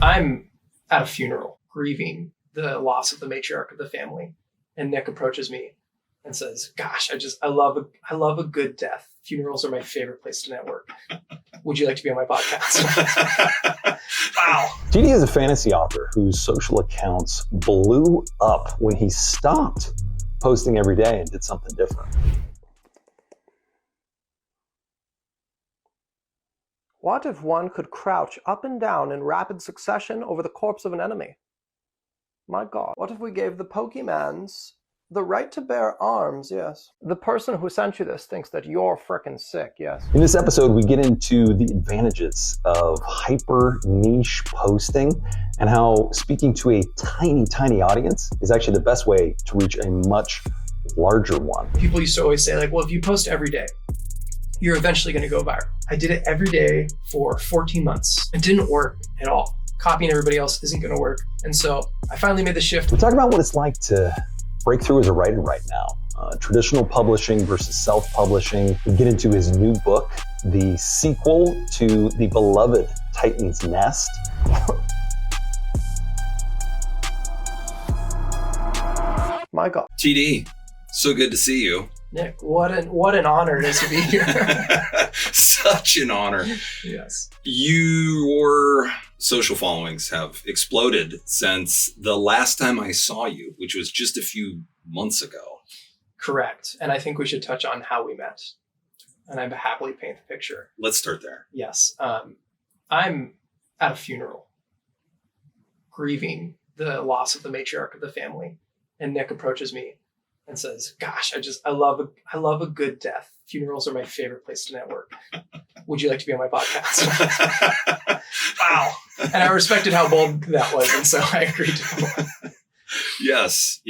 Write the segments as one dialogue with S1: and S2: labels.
S1: I'm at a funeral grieving the loss of the matriarch of the family. And Nick approaches me and says, gosh, I love a good death. Funerals are my favorite place to network. Would you like to be on my podcast? Wow.
S2: TD is a fantasy author whose social accounts blew up when he stopped posting every day and did something different.
S3: What if one could crouch up and down in rapid succession over the corpse of an enemy? My God. What if we gave the Pokemans the right to bear arms? Yes. The person who sent you this thinks that you're frickin' sick. Yes.
S2: In this episode, we get into the advantages of hyper niche posting and how speaking to a tiny audience is actually the best way to reach a much larger one.
S1: People used to always say, like, well, if you post every day, you're eventually going to go viral. I did it every day for 14 months. It didn't work at all. Copying everybody else isn't going to work. And so I finally made the shift.
S2: We talk about what it's like to break through as a writer right now. Traditional publishing versus self-publishing. We get into his new book, the sequel to the beloved Titan's Nest.
S3: My God.
S4: TD, so good to see you.
S1: Nick, what an honor it is to be here.
S4: Such an honor.
S1: Yes.
S4: Your social followings have exploded since the last time I saw you, which was just a few months ago.
S1: Correct. And I think we should touch on how we met. And I'd happily paint the picture.
S4: Let's start there.
S1: Yes. I'm at a funeral grieving the loss of the matriarch of the family. And Nick approaches me and says, gosh, I love a good death. Funerals are my favorite place to network. Would you like to be on my podcast? Wow. And I respected how bold that was. And so I agreed to come on.
S4: Yes.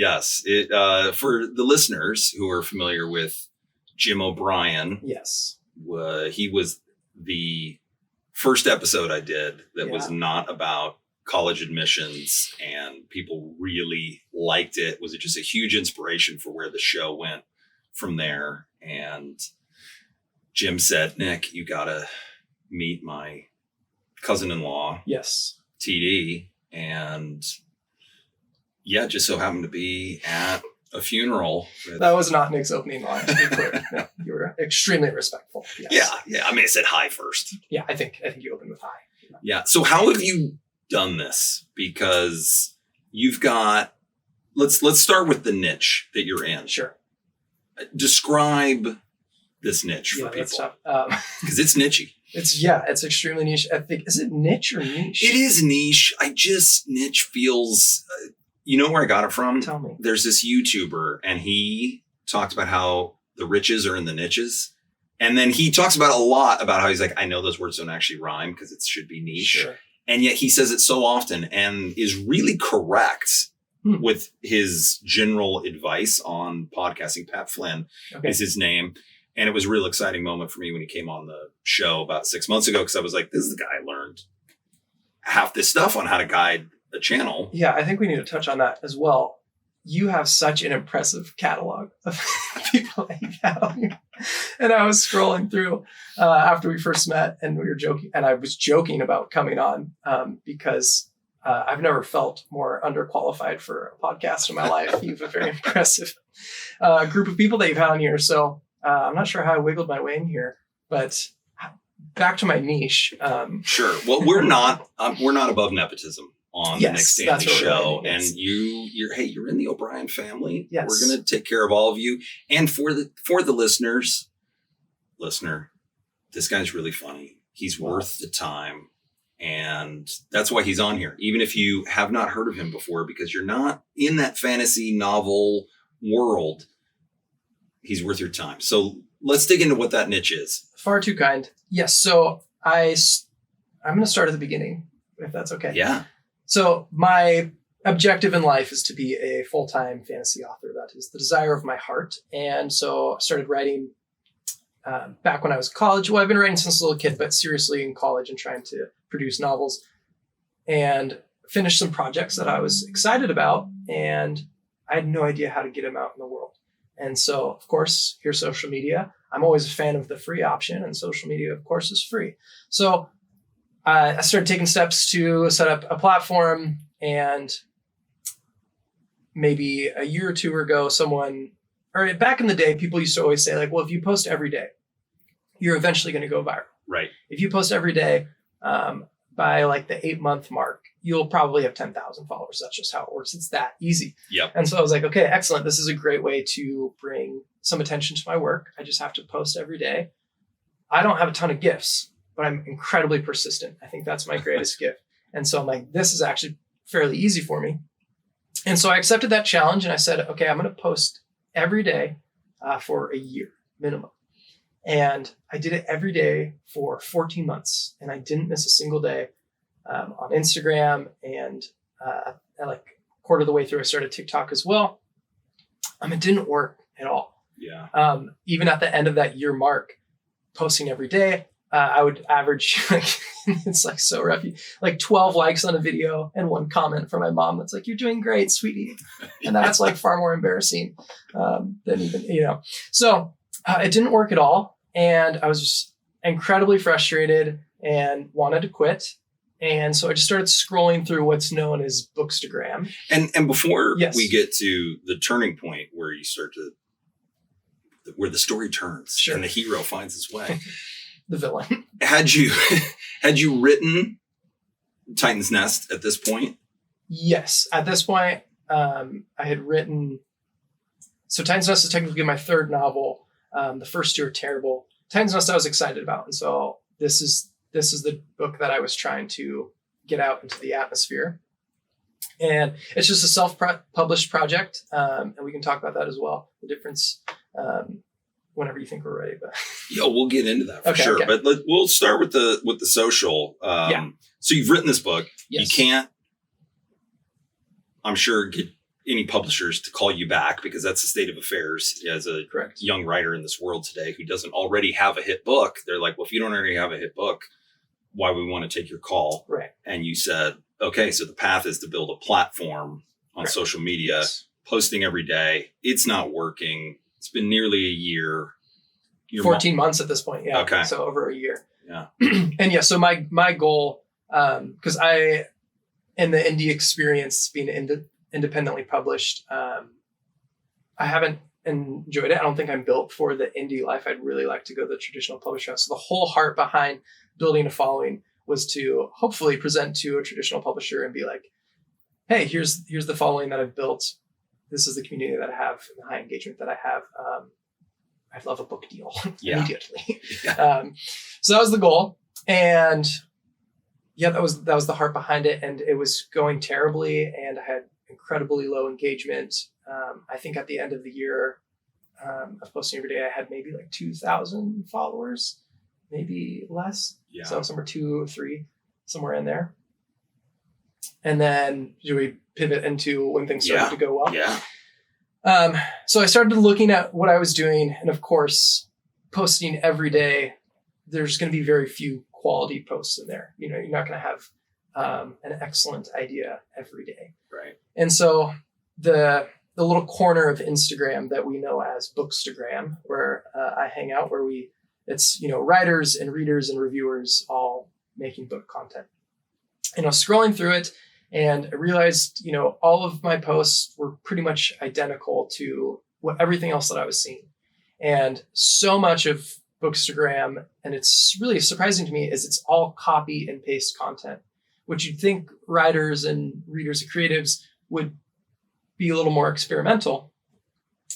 S4: It, for the listeners who are familiar with Jim O'Brien.
S1: Yes.
S4: He was the first episode I did that was not about college admissions, and people really liked it. Was just a huge inspiration for where the show went from there. And Jim said, Nick, you gotta meet my cousin-in-law.
S1: Yes.
S4: TD. And yeah, just so happened to be at a funeral.
S1: That was not Nick's opening line, to be clear. No, you were extremely respectful. Yes.
S4: Yeah. I mean, I said hi first.
S1: Yeah, I think you opened with hi.
S4: Yeah. So how have you done this? Because you've got, let's start with the niche that you're in.
S1: Sure.
S4: Describe this niche for people. Because it's nichey.
S1: It's extremely niche. I think, is it niche or niche?
S4: It is niche. Niche feels, you know where I got it from?
S1: Tell me.
S4: There's this YouTuber and he talked about how the riches are in the niches. And then he talks about a lot about how he's like, I know those words don't actually rhyme because it should be niche.
S1: Sure.
S4: And yet he says it so often and is really correct with his general advice on podcasting. Pat Flynn is his name. And it was a real exciting moment for me when he came on the show about 6 months ago, because I was like, this is the guy I learned half this stuff on how to guide a channel.
S1: Yeah, I think we need to touch on that as well. You have such an impressive catalog of people that you've had on you. And I was scrolling through after we first met, and we were joking, and I was joking about coming on because I've never felt more underqualified for a podcast in my life. You have a very impressive group of people that you've had on here. So I'm not sure how I wiggled my way in here, but back to my niche.
S4: Sure. Well, we're not above nepotism on the Nick Standlea show. And you're in the O'Brien family.
S1: Yes.
S4: We're going to take care of all of you. And for the listener, this guy's really funny. He's worth the time. And that's why he's on here. Even if you have not heard of him before, because you're not in that fantasy novel world, he's worth your time. So let's dig into what that niche is.
S1: Far too kind. Yes. So I'm going to start at the beginning, if that's okay.
S4: Yeah.
S1: So my objective in life is to be a full-time fantasy author. That is the desire of my heart. And so I started writing back when I was in college. Well, I've been writing since a little kid, but seriously in college and trying to produce novels, and finished some projects that I was excited about. And I had no idea how to get them out in the world. And so, of course, here's social media. I'm always a fan of the free option, and social media, of course, is free. So I started taking steps to set up a platform, and maybe a year or two ago, back in the day, people used to always say like, well, if you post every day, you're eventually going to go viral.
S4: Right.
S1: If you post every day, by like the 8-month mark, you'll probably have 10,000 followers. That's just how it works. It's that easy.
S4: Yep.
S1: And so I was like, okay, excellent. This is a great way to bring some attention to my work. I just have to post every day. I don't have a ton of gifts, but I'm incredibly persistent. I think that's my greatest gift. And so I'm like, this is actually fairly easy for me. And so I accepted that challenge, and I said, okay, I'm going to post every day for a year minimum. And I did it every day for 14 months, and I didn't miss a single day on Instagram. And like a quarter of the way through, I started TikTok as well. It didn't work at all.
S4: Yeah.
S1: Even at the end of that year mark, posting every day, I would average, it's like so rough, like 12 likes on a video and 1 comment from my mom that's like, "You're doing great, sweetie." And that's like far more embarrassing than even, So it didn't work at all. And I was just incredibly frustrated and wanted to quit. And so I just started scrolling through what's known as Bookstagram.
S4: And before
S1: Yes.
S4: we get to the turning point where you start to, where the story turns
S1: Sure.
S4: and the hero finds his way,
S1: The villain.
S4: had you written Titan's Nest at this point?
S1: Yes. At this point, I had written, so Titan's Nest is technically my 3rd novel. The first 2 are terrible. Titan's Nest I was excited about. And so this is the book that I was trying to get out into the atmosphere. And it's just a self-published project. And we can talk about that as well. The difference whenever you think we're ready. But
S4: Yeah, we'll get into that for
S1: Okay,
S4: sure.
S1: okay.
S4: But we'll start with the social.
S1: Yeah.
S4: So you've written this book.
S1: Yes.
S4: You can't, I'm sure, get any publishers to call you back, because that's the state of affairs as a
S1: Correct.
S4: young writer in this world today who doesn't already have a hit book. They're like, well, if you don't already have a hit book, why would we want to take your call?
S1: Right.
S4: And you said, okay, so the path is to build a platform on
S1: Right.
S4: social media,
S1: Yes.
S4: posting every day. It's not working. It's been nearly a year. Your
S1: 14 months at this point. Yeah.
S4: Okay.
S1: So over a year.
S4: Yeah.
S1: And yeah, so my goal, because in the indie experience, being independently published, I haven't enjoyed it. I don't think I'm built for the indie life. I'd really like to go the traditional publisher route. So the whole heart behind building a following was to hopefully present to a traditional publisher and be like, hey, here's the following that I've built. This is the community that I have and the high engagement that I have. I'd love a book deal immediately.
S4: Yeah.
S1: So that was the goal. And yeah, that was the heart behind it. And it was going terribly, and I had incredibly low engagement. I think at the end of the year of posting every day, I had maybe like 2,000 followers, maybe less.
S4: Yeah.
S1: So somewhere 2 or 3, somewhere in there. And then we pivot into when things started to go well.
S4: Yeah.
S1: So I started looking at what I was doing, and of course, posting every day, there's going to be very few quality posts in there. You're not going to have an excellent idea every day.
S4: Right.
S1: And so the little corner of Instagram that we know as Bookstagram, where I hang out, where it's writers and readers and reviewers all making book content. And I was scrolling through it, and I realized, all of my posts were pretty much identical to everything else that I was seeing. And so much of Bookstagram, and it's really surprising to me, is it's all copy and paste content, which you'd think writers and readers and creatives would be a little more experimental.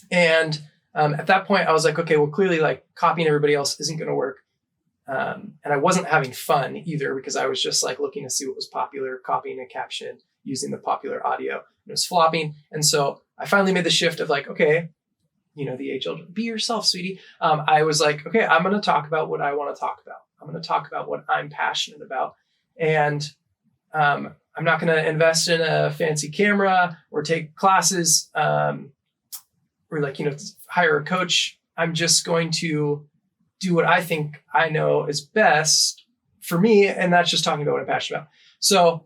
S1: And at that point, I was like, okay, well, clearly like copying everybody else isn't going to work. And I wasn't having fun either, because I was just like looking to see what was popular, copying a caption, using the popular audio, and it was flopping. And so I finally made the shift of like, okay, the age old, be yourself, sweetie. I was like, okay, I'm going to talk about what I want to talk about. I'm going to talk about what I'm passionate about. And I'm not going to invest in a fancy camera or take classes or hire a coach. I'm just going to do what I think I know is best for me. And that's just talking about what I'm passionate about. So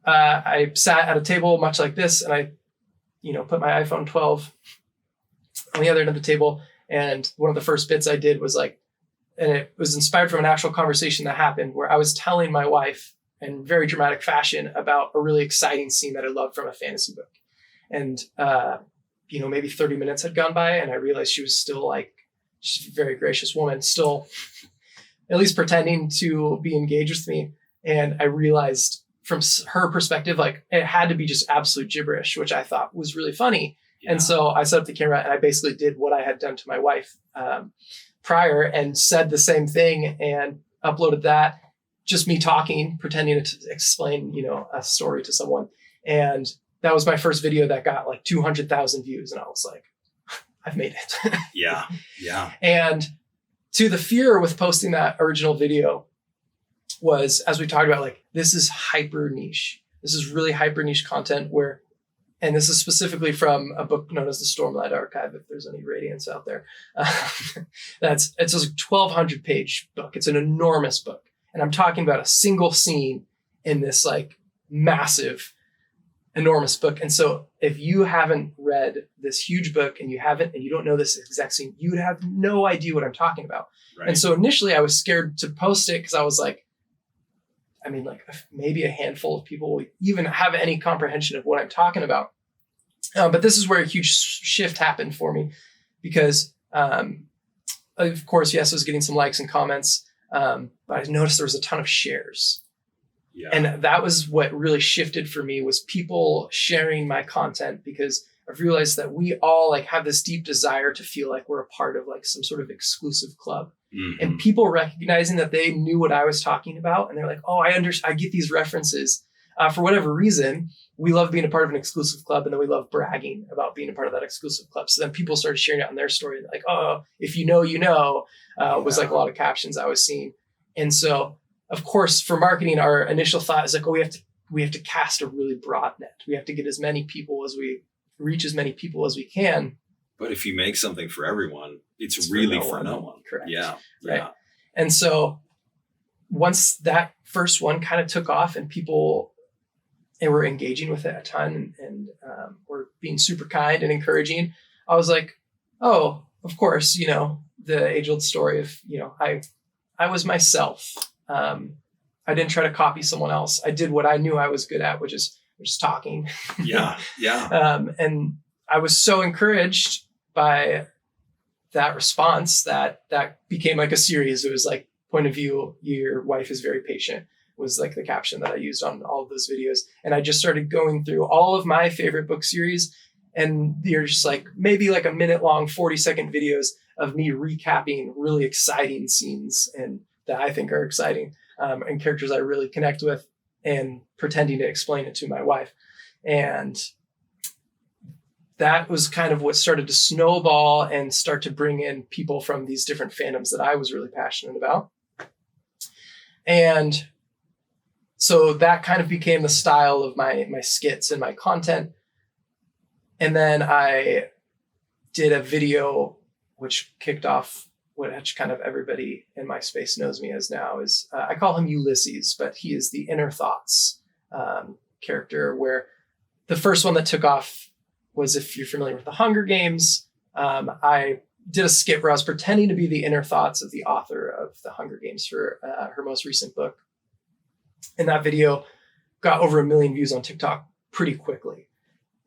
S1: I sat at a table much like this, and I, put my iPhone 12 on the other end of the table. And one of the first bits I did was like and it was inspired from an actual conversation that happened where I was telling my wife in very dramatic fashion about a really exciting scene that I loved from a fantasy book. And, maybe 30 minutes had gone by and I realized she was still like, she's a very gracious woman, still at least pretending to be engaged with me. And I realized from her perspective, like it had to be just absolute gibberish, which I thought was really funny. Yeah. And so I set up the camera and I basically did what I had done to my wife prior and said the same thing and uploaded that, just me talking, pretending to explain, a story to someone. And that was my first video that got like 200,000 views. And I was like, I've made it.
S4: Yeah. Yeah.
S1: And to the fear with posting that original video was, as we talked about, like, this is hyper niche. This is really hyper niche content where, and this is specifically from a book known as the Stormlight Archive, if there's any Radiants out there. It's a 1,200 page book. It's an enormous book. And I'm talking about a single scene in this like massive, enormous book. And so if you haven't read this huge book and you don't know this exact scene, you would have no idea what I'm talking about. Right. And so initially I was scared to post it because I was like, maybe a handful of people will even have any comprehension of what I'm talking about. But this is where a huge shift happened for me because, of course, yes, I was getting some likes and comments, but I noticed there was a ton of shares. Yeah. And that was what really shifted for me, was people sharing my content, because I've realized that we all like have this deep desire to feel like we're a part of like some sort of exclusive club. Mm-hmm. And people recognizing that they knew what I was talking about. And they're like, oh, I get these references. For whatever reason, we love being a part of an exclusive club. And then we love bragging about being a part of that exclusive club. So then people started sharing it on their story. Like, oh, if you know, was like a lot of captions I was seeing. And so, of course, for marketing, our initial thought is like, oh, we have to cast a really broad net. We have to get as many people as we reach as many people as we can.
S4: But if you make something for everyone, it's really for no one.
S1: Correct.
S4: Yeah.
S1: Right.
S4: Yeah.
S1: And so once that first one kind of took off and people were engaging with it a ton and were being super kind and encouraging, I was like, oh, of course, the age old story of, I was myself. I didn't try to copy someone else. I did what I knew I was good at, which is talking.
S4: Yeah. Yeah.
S1: And I was so encouraged by that response that became like a series. It was like, point of view, your wife is very patient, was like the caption that I used on all of those videos. And I just started going through all of my favorite book series. And they're just like maybe like a minute long, 40-second videos of me recapping really exciting scenes and that I think are exciting, and characters I really connect with, and pretending to explain it to my wife. And that was kind of what started to snowball and start to bring in people from these different fandoms that I was really passionate about. And so that kind of became the style of my skits and my content. And then I did a video which kicked off which kind of everybody in my space knows me as now, is I call him Ulyses, but he is the Inner Thoughts character, where the first one that took off was, if you're familiar with the Hunger Games, I did a skit where I was pretending to be the inner thoughts of the author of the Hunger Games for her most recent book. And that video got over 1 million views on TikTok pretty quickly.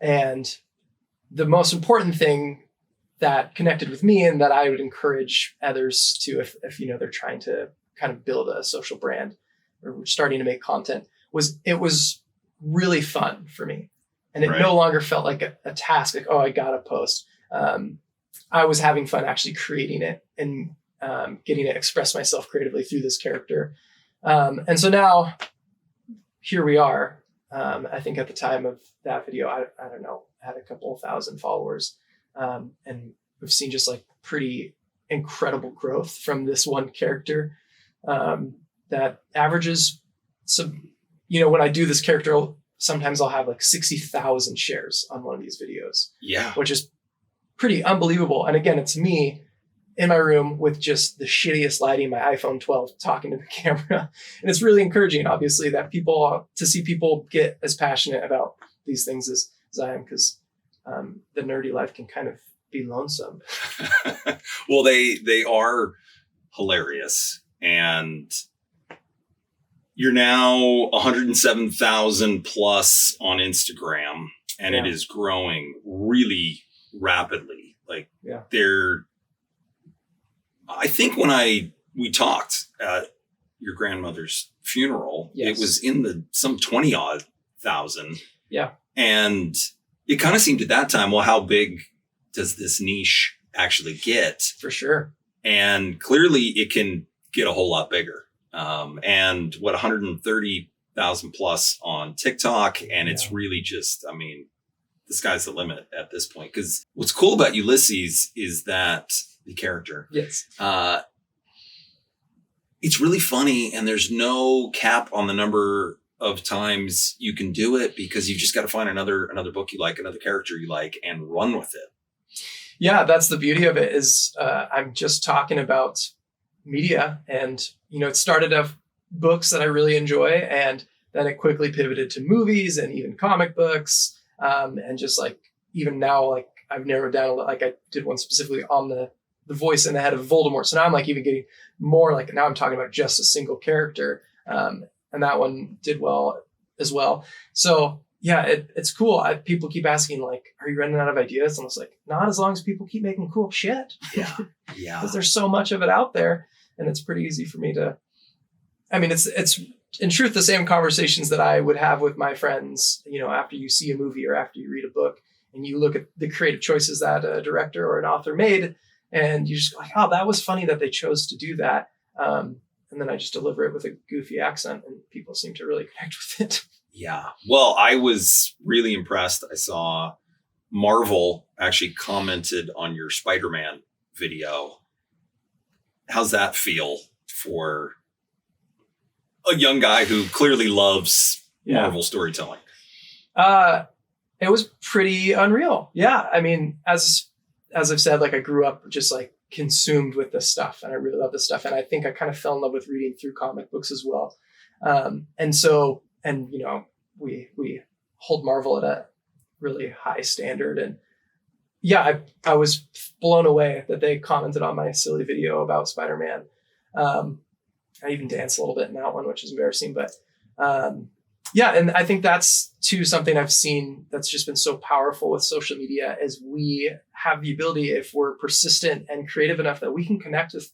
S1: And the most important thing that connected with me, and that I would encourage others to, if they're trying to kind of build a social brand or starting to make content, was it was really fun for me. And it no longer felt like a task, like, oh, I got to post. I was having fun actually creating it and getting to express myself creatively through this character. And so now here we are. I think at the time of that video, I don't know, had a couple thousand followers. And we've seen just like pretty incredible growth from this one character that averages some, when I do this character, sometimes I'll have like 60,000 shares on one of these videos. Yeah. Which is pretty unbelievable. And again, it's me in my room with just the shittiest lighting, my iPhone 12, talking to the camera. And it's really encouraging, obviously, that to see people get as passionate about these things as I am, because the nerdy life can kind of be lonesome.
S4: Well, they are hilarious. And you're now 107,000 plus on Instagram, and it is growing really rapidly. Like I think when we talked at your grandmother's funeral, it was in some 20 odd thousand.
S1: Yeah.
S4: And it kind of seemed at that time, well, how big does this niche actually get?
S1: For sure.
S4: And clearly it can get a whole lot bigger. And 130,000 plus on TikTok. And it's really just, I mean, the sky's the limit at this point. Because what's cool about Ulisses is that the character, it's really funny, and there's no cap on the number of times you can do it, because you've just got to find another book you like, another character you like, and run with it.
S1: Yeah, that's the beauty of it. Is I'm just talking about media, and it started off books that I really enjoy, and then it quickly pivoted to movies and even comic books, and just like even now, like I've narrowed down, like I did one specifically on the voice in the head of Voldemort. So now I'm like even getting more, like now I'm talking about just a single character, and that one did well as well. So yeah, it's cool. People keep asking like, are you running out of ideas? And I was like, not as long as people keep making cool shit.
S4: Yeah.
S1: Because there's so much of it out there, and it's pretty easy for me to, I mean, it's in truth, the same conversations that I would have with my friends, after you see a movie or after you read a book and you look at the creative choices that a director or an author made, and you just go like, oh, that was funny that they chose to do that. And then I just deliver it with a goofy accent, and people seem to really connect with it.
S4: Yeah. Well, I was really impressed. I saw Marvel actually commented on your Spider-Man video. How's that feel for a young guy who clearly loves Marvel storytelling?
S1: It was pretty unreal. Yeah. I mean, as I've said, like I grew up just like consumed with this stuff, and I really love this stuff. And I think I kind of fell in love with reading through comic books as well. We hold Marvel at a really high standard. And yeah, I was blown away that they commented on my silly video about Spider-Man. I even danced a little bit in that one, which is embarrassing, but and I think that's too something I've seen that's just been so powerful with social media, is we have the ability, if we're persistent and creative enough, that we can connect with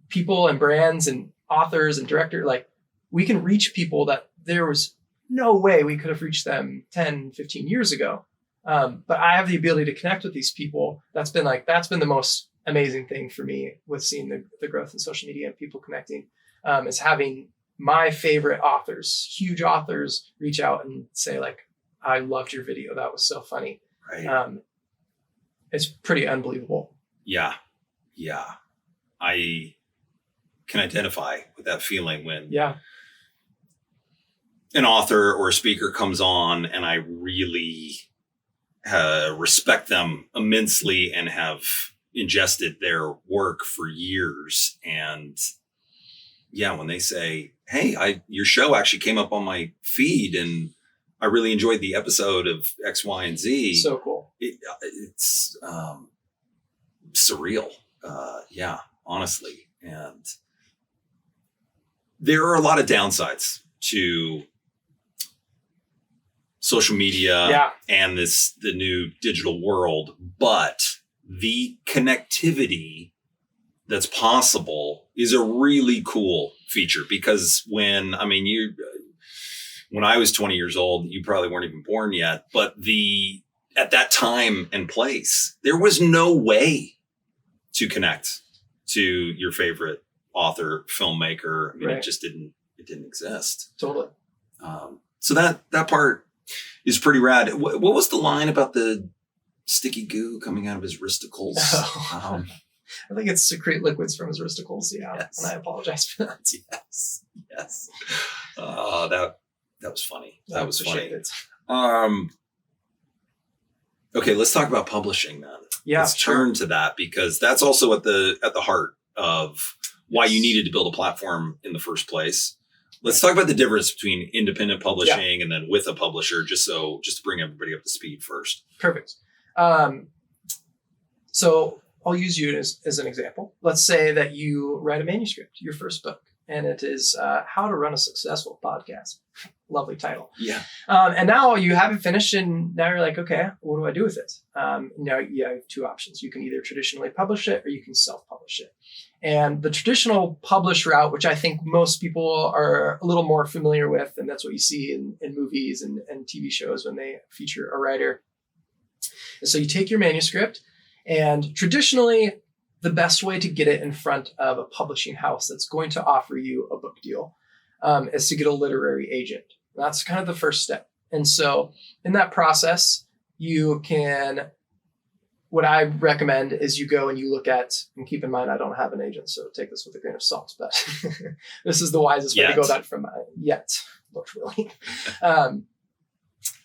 S1: people and brands and authors and directors. Like we can reach people that there was no way we could have reached them 10, 15 years ago. But I have the ability to connect with these people. That's been the most amazing thing for me with seeing the growth in social media and people connecting, is having my favorite authors, huge authors, reach out and say like, I loved your video. That was so funny.
S4: Right.
S1: It's pretty unbelievable.
S4: Yeah. Yeah. I can identify with that feeling when an author or a speaker comes on and I really respect them immensely and have ingested their work for years. And when they say, hey, your show actually came up on my feed and I really enjoyed the episode of X, Y, and Z.
S1: So cool.
S4: It's surreal. Honestly. And there are a lot of downsides to social media and the new digital world, but the connectivity that's possible is a really cool feature, because when I was 20 years old, you probably weren't even born yet, but at that time and place, there was no way to connect to your favorite author, filmmaker. I mean, it just didn't exist.
S1: Totally.
S4: So that part is pretty rad. What was the line about the sticky goo coming out of his wristicles?
S1: I think it's secrete liquids from his wristicles. Yeah. Yes. And I apologize for that.
S4: Yes. That was funny. That was funny.
S1: It.
S4: Okay, let's talk about publishing then.
S1: Yeah.
S4: Let's turn to that, because that's also at the heart of why you needed to build a platform in the first place. Let's talk about the difference between independent publishing and then with a publisher, just to bring everybody up to speed first.
S1: Perfect. So I'll use you as an example. Let's say that you write a manuscript, your first book, and it is How to Run a Successful Podcast. Lovely title.
S4: Yeah.
S1: And now you have it finished, and now you're like, okay, what do I do with it? Now you have two options. You can either traditionally publish it or you can self-publish it. And the traditional publish route, which I think most people are a little more familiar with, and that's what you see in movies and TV shows when they feature a writer. And so you take your manuscript, and traditionally, the best way to get it in front of a publishing house that's going to offer you a book deal is to get a literary agent. That's kind of the first step. And so in that process, what I recommend is you go and you look at, and keep in mind, I don't have an agent, so take this with a grain of salt, but this is the wisest way to go about it from yet, literally.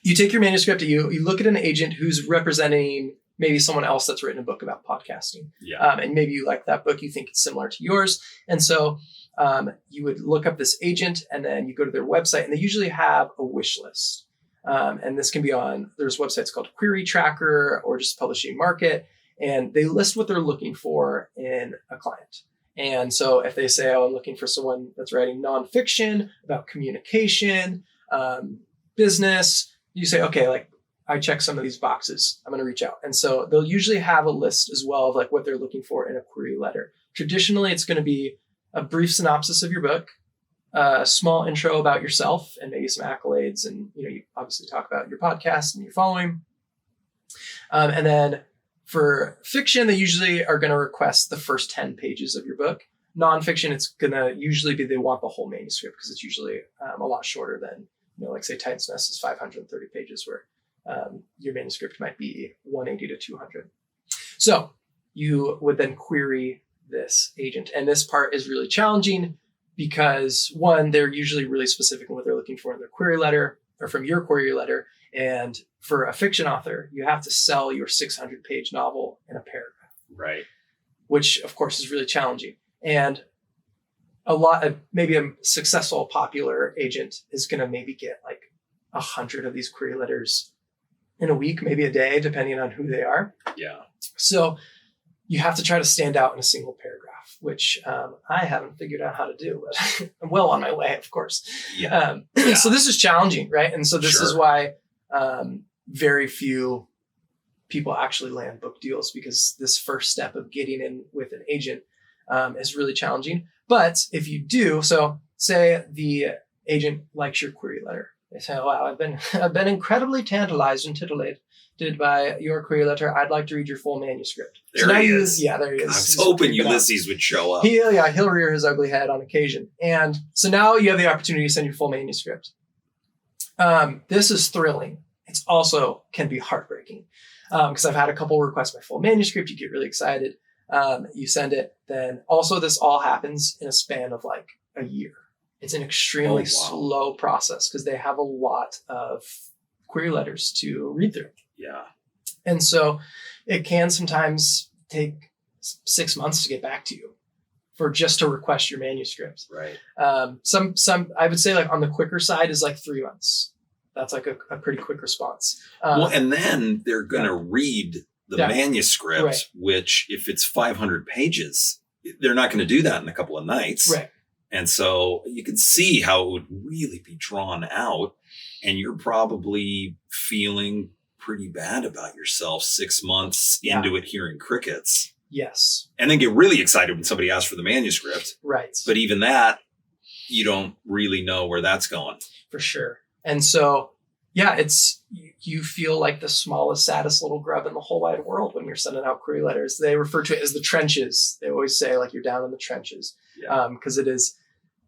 S1: You take your manuscript, you look at an agent who's representing maybe someone else that's written a book about podcasting.
S4: Yeah.
S1: And maybe you like that book, you think it's similar to yours. And so you would look up this agent, and then you go to their website, and they usually have a wish list. And this can be there's websites called Query Tracker or just Publishing Market, and they list what they're looking for in a client. And so if they say, oh, I'm looking for someone that's writing nonfiction about communication, business, you say, okay, like, I check some of these boxes, I'm going to reach out. And so they'll usually have a list as well of like what they're looking for in a query letter. Traditionally, it's going to be a brief synopsis of your book, a small intro about yourself, and maybe some accolades. And, you obviously talk about your podcast and your following. And then for fiction, they usually are going to request the first 10 pages of your book. Nonfiction, it's going to usually be, they want the whole manuscript because it's usually a lot shorter than, like say Titan's Nest is 530 pages where your manuscript might be 180 to 200. So you would then query this agent. And this part is really challenging because one, they're usually really specific in what they're looking for in their query letter or from your query letter. And for a fiction author, you have to sell your 600-page novel in a paragraph.
S4: Right.
S1: Which of course is really challenging. And maybe a successful popular agent is going to maybe get like 100 of these query letters in a week, maybe a day, depending on who they are.
S4: Yeah.
S1: So you have to try to stand out in a single paragraph, which I haven't figured out how to do, but I'm well on my way, of course.
S4: Yeah.
S1: So this is challenging, right? And so this is why very few people actually land book deals, because this first step of getting in with an agent is really challenging. But if you do, so say the agent likes your query letter. They say, oh, wow, I've been incredibly tantalized and titillated by your query letter. I'd like to read your full manuscript.
S4: There he is.
S1: Yeah, there he is.
S4: I was hoping Ulisses would show up.
S1: He'll rear his ugly head on occasion. And so now you have the opportunity to send your full manuscript. This is thrilling. It's also can be heartbreaking because I've had a couple request my full manuscript. You get really excited. You send it. Then also this all happens in a span of like a year. It's an extremely slow process because they have a lot of query letters to read through.
S4: Yeah.
S1: And so it can sometimes take 6 months to get back to you for just to request your manuscript.
S4: Right.
S1: Some I would say like on the quicker side is like 3 months. That's like a pretty quick response.
S4: And then they're going to read the manuscript, which if it's 500 pages, they're not going to do that in a couple of nights.
S1: Right.
S4: And so you can see how it would really be drawn out, and you're probably feeling pretty bad about yourself 6 months into it, hearing crickets.
S1: Yes.
S4: And then get really excited when somebody asks for the manuscript.
S1: Right.
S4: But even that, you don't really know where that's going.
S1: For sure. And so, you feel like the smallest, saddest little grub in the whole wide world when you're sending out query letters. They refer to it as the trenches. They always say like you're down in the trenches because it is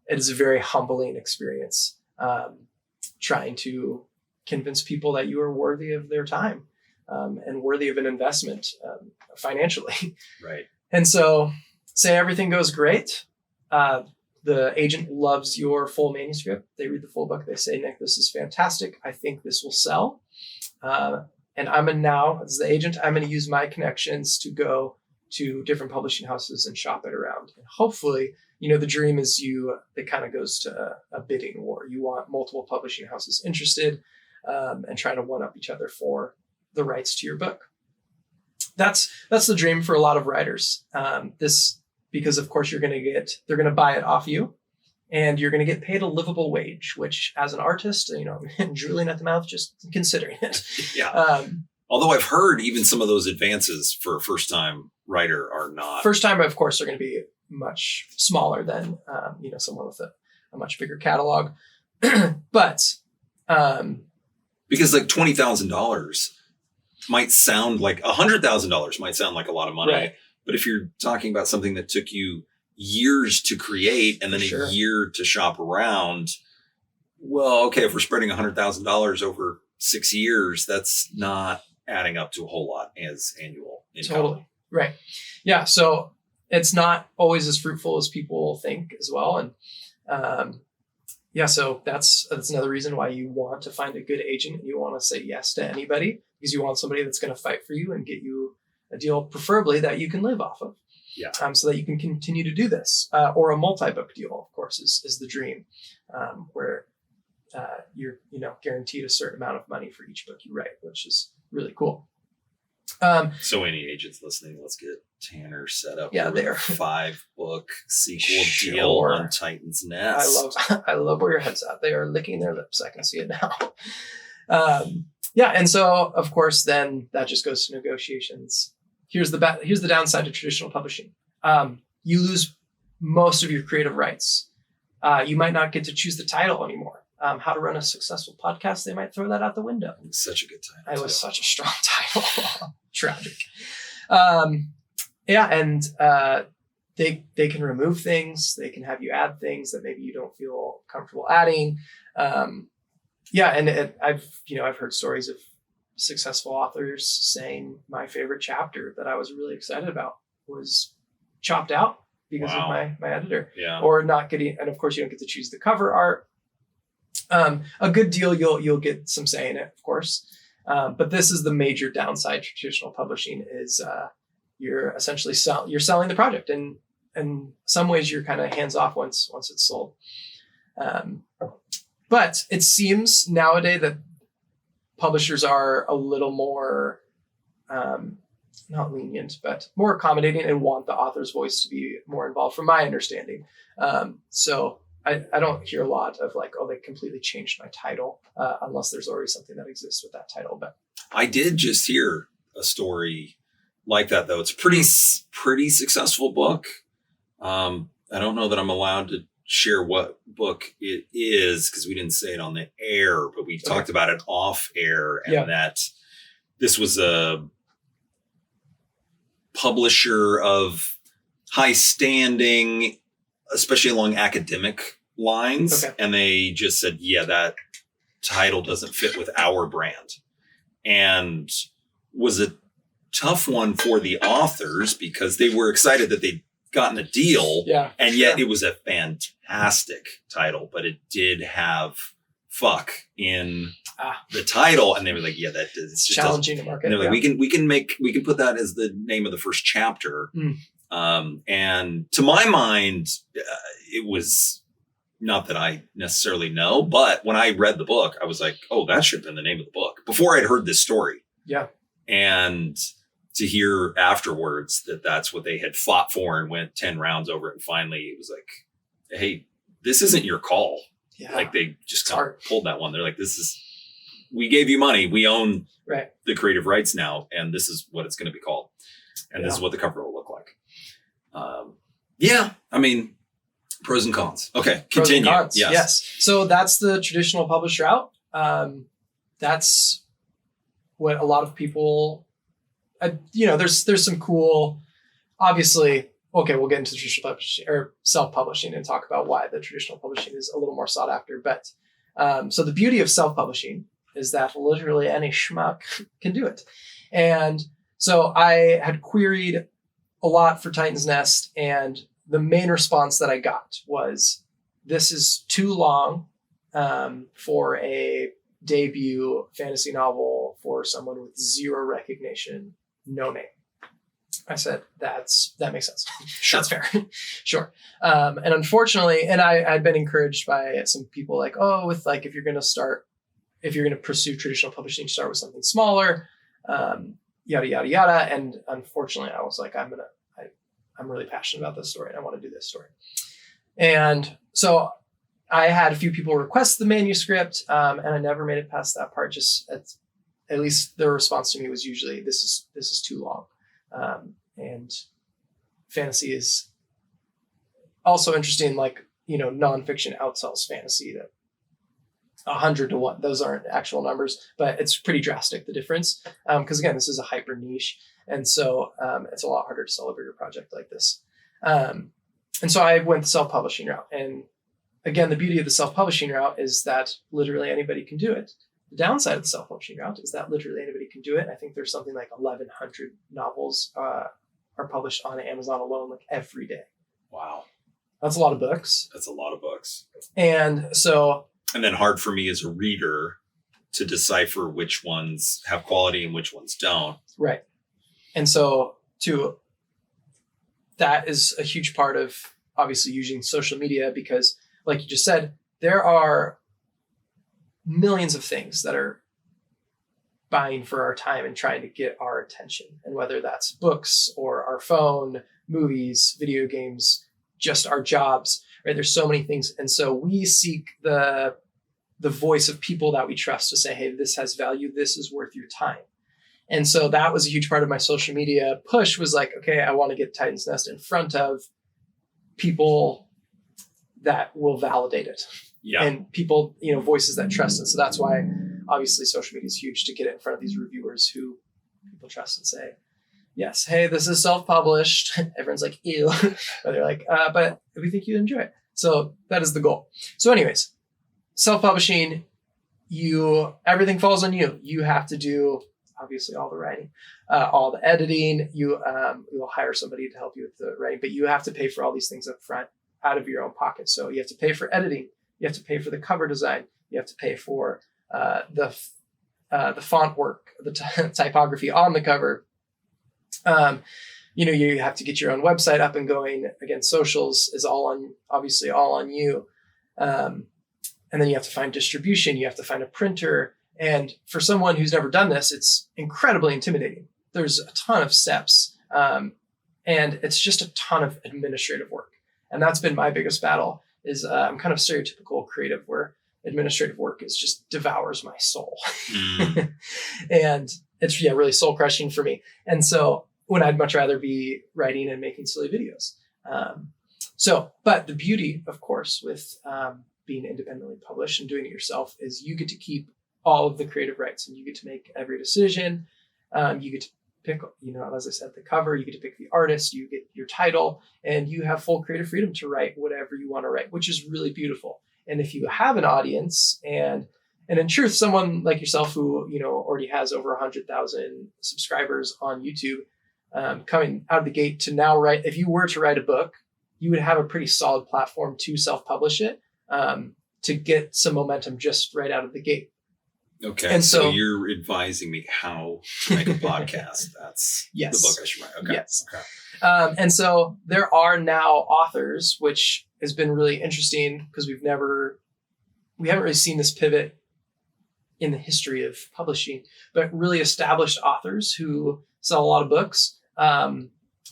S1: a very humbling experience trying to convince people that you are worthy of their time and worthy of an investment financially.
S4: Right.
S1: And so say everything goes great. The agent loves your full manuscript. They read the full book. They say, Nick, this is fantastic. I think this will sell. And as the agent, I'm going to use my connections to go to different publishing houses and shop it around. And hopefully, the dream is it kind of goes to a bidding war. You want multiple publishing houses interested and trying to one up each other for the rights to your book. that's the dream for a lot of writers. Because of course they're going to buy it off you, and you're going to get paid a livable wage, which as an artist, drooling at the mouth, just considering it.
S4: Yeah. Although I've heard even some of those advances for a first time writer are not.
S1: First time, of course, are going to be much smaller than, someone with a much bigger catalog. But
S4: because like $20,000 might sound like $100,000 might sound like a lot of money.
S1: Right.
S4: But if you're talking about something that took you years to create and then a year to shop around, well, okay, if we're spreading $100,000 over 6 years, that's not adding up to a whole lot as annual income.
S1: Totally. Right. Yeah. So it's not always as fruitful as people think as well. And so that's another reason why you want to find a good agent and you want to say yes to anybody, because you want somebody that's going to fight for you and get you a deal, preferably that you can live off of.
S4: Yeah.
S1: So that you can continue to do this, or a multi-book deal, of course, is the dream, where you're guaranteed a certain amount of money for each book you write, which is really cool.
S4: So any agents listening, let's get Tanner set up.
S1: Yeah,
S4: for
S1: there.
S4: a 5-book sequel deal on Titan's Nest.
S1: I love where your head's at. They are licking their lips. I can see it now. And so of course, then that just goes to negotiations. Here's the downside to traditional publishing. You lose most of your creative rights. You might not get to choose the title anymore. How to Run a Successful Podcast, they might throw that out the window.
S4: It was such a good title.
S1: It was such a strong title. Tragic. They can remove things. They can have you add things that maybe you don't feel comfortable adding. I've heard stories of successful authors saying my favorite chapter that I was really excited about was chopped out because of my editor.
S4: Yeah.
S1: Or not getting, and of course you don't get to choose the cover art. A good deal, you'll get some say in it, of course. But this is the major downside to traditional publishing is you're essentially you're selling the project, and in some ways you're kind of hands off once it's sold. But it seems nowadays that publishers are a little more not lenient, but more accommodating and want the author's voice to be more involved, from my understanding. So I don't hear a lot of like, oh, they completely changed my title, unless there's already something that exists with that title. But
S4: I did just hear a story like that, though. It's a pretty successful book. I don't know that I'm allowed to share what book it is because we didn't say it on the air, but we talked about it off air, and that this was a publisher of high standing, especially along academic lines. Okay. And they just said, that title doesn't fit with our brand. And was a tough one for the authors because they were excited that they'd gotten a deal. Yeah. And yet it was a fantastic title, but it did have fuck in the title. And they were like, that is just
S1: challenging to market.
S4: And they're like, we can put that as the name of the first chapter. And to my mind, it was not that I necessarily know, but when I read the book, I was like, oh, that should have been the name of the book before I'd heard this story.
S1: Yeah.
S4: And to hear afterwards that that's what they had fought for and went 10 rounds over it. And finally it was like, hey, this isn't your call. Yeah. Like they just kind of pulled that one. They're like, we gave you money. We own the creative rights now. And this is what it's going to be called. And this is what the cover will look like. I mean, pros and cons. Okay, continue.
S1: Cons. Yes. So that's the traditional published route. That's what a lot of people, there's some cool, obviously, okay, we'll get into traditional publishing or self-publishing and talk about why the traditional publishing is a little more sought after. But so the beauty of self-publishing is that literally any schmuck can do it. And so I had queried a lot for Titan's Nest, and the main response that I got was, this is too long for a debut fantasy novel for someone with zero recognition, no name. I said, that makes sense. Sure. That's fair. Sure. And unfortunately, and I'd been encouraged by some people like, oh, with like, if you're going to pursue traditional publishing, start with something smaller. yada, yada, yada. And unfortunately, I was like, I'm really passionate about this story and I want to do this story. And so I had a few people request the manuscript, and I never made it past that part. Just at least their response to me was usually, this is too long. And fantasy is also interesting, like, nonfiction outsells fantasy to 100 to 1. Those aren't actual numbers, but it's pretty drastic, the difference. Because again, this is a hyper niche. And so it's a lot harder to sell a bigger project like this. And so I went the self-publishing route. And again, the beauty of the self-publishing route is that literally anybody can do it. The downside of the self-publishing route is that literally anybody can do it. I think there's something like 1,100 novels are published on Amazon alone, like every day.
S4: Wow.
S1: That's a lot of books.
S4: That's a lot of books.
S1: And
S4: then hard for me as a reader to decipher which ones have quality and which ones don't.
S1: Right. And so that is a huge part of obviously using social media, because like you just said, there are millions of things that are vying for our time and trying to get our attention. And whether that's books or our phone, movies, video games, just our jobs, right? There's so many things. And so we seek the voice of people that we trust to say, hey, this has value. This is worth your time. And so that was a huge part of my social media push, was like, okay, I want to get Titan's Nest in front of people that will validate it.
S4: Yeah.
S1: And people, voices that trust. And so that's why obviously social media is huge, to get it in front of these reviewers who people trust and say, yes, hey, this is self-published. Everyone's like, ew. But they're like, but we think you enjoy it. So that is the goal. So anyways, self-publishing, everything falls on you. You have to do obviously all the writing, all the editing. You will hire somebody to help you with the writing, but you have to pay for all these things up front out of your own pocket. So you have to pay for editing. You have to pay for the cover design. You have to pay for the font work, the typography on the cover. You have to get your own website up and going. Again, socials is obviously all on you. And then you have to find distribution. You have to find a printer. And for someone who's never done this, it's incredibly intimidating. There's a ton of steps, and it's just a ton of administrative work. And that's been my biggest battle. Is I'm kind of stereotypical creative, where administrative work just devours my soul. And it's really soul crushing for me. And so when I'd much rather be writing and making silly videos. But the beauty, of course, with being independently published and doing it yourself, is you get to keep all of the creative rights, and you get to make every decision. You get to pick, as I said, the cover, you get to pick the artist, you get your title, and you have full creative freedom to write whatever you want to write, which is really beautiful. And if you have an audience, and in truth, someone like yourself who, already has over 100,000 subscribers on YouTube, coming out of the gate to now write, if you were to write a book, you would have a pretty solid platform to self-publish it, to get some momentum just right out of the gate.
S4: Okay. And so you're advising me how to make a podcast. That's
S1: yes.
S4: The book I should write. Okay.
S1: Yes.
S4: Okay.
S1: And so there are now authors, which has been really interesting, because we haven't really seen this pivot in the history of publishing, but really established authors who sell a lot of books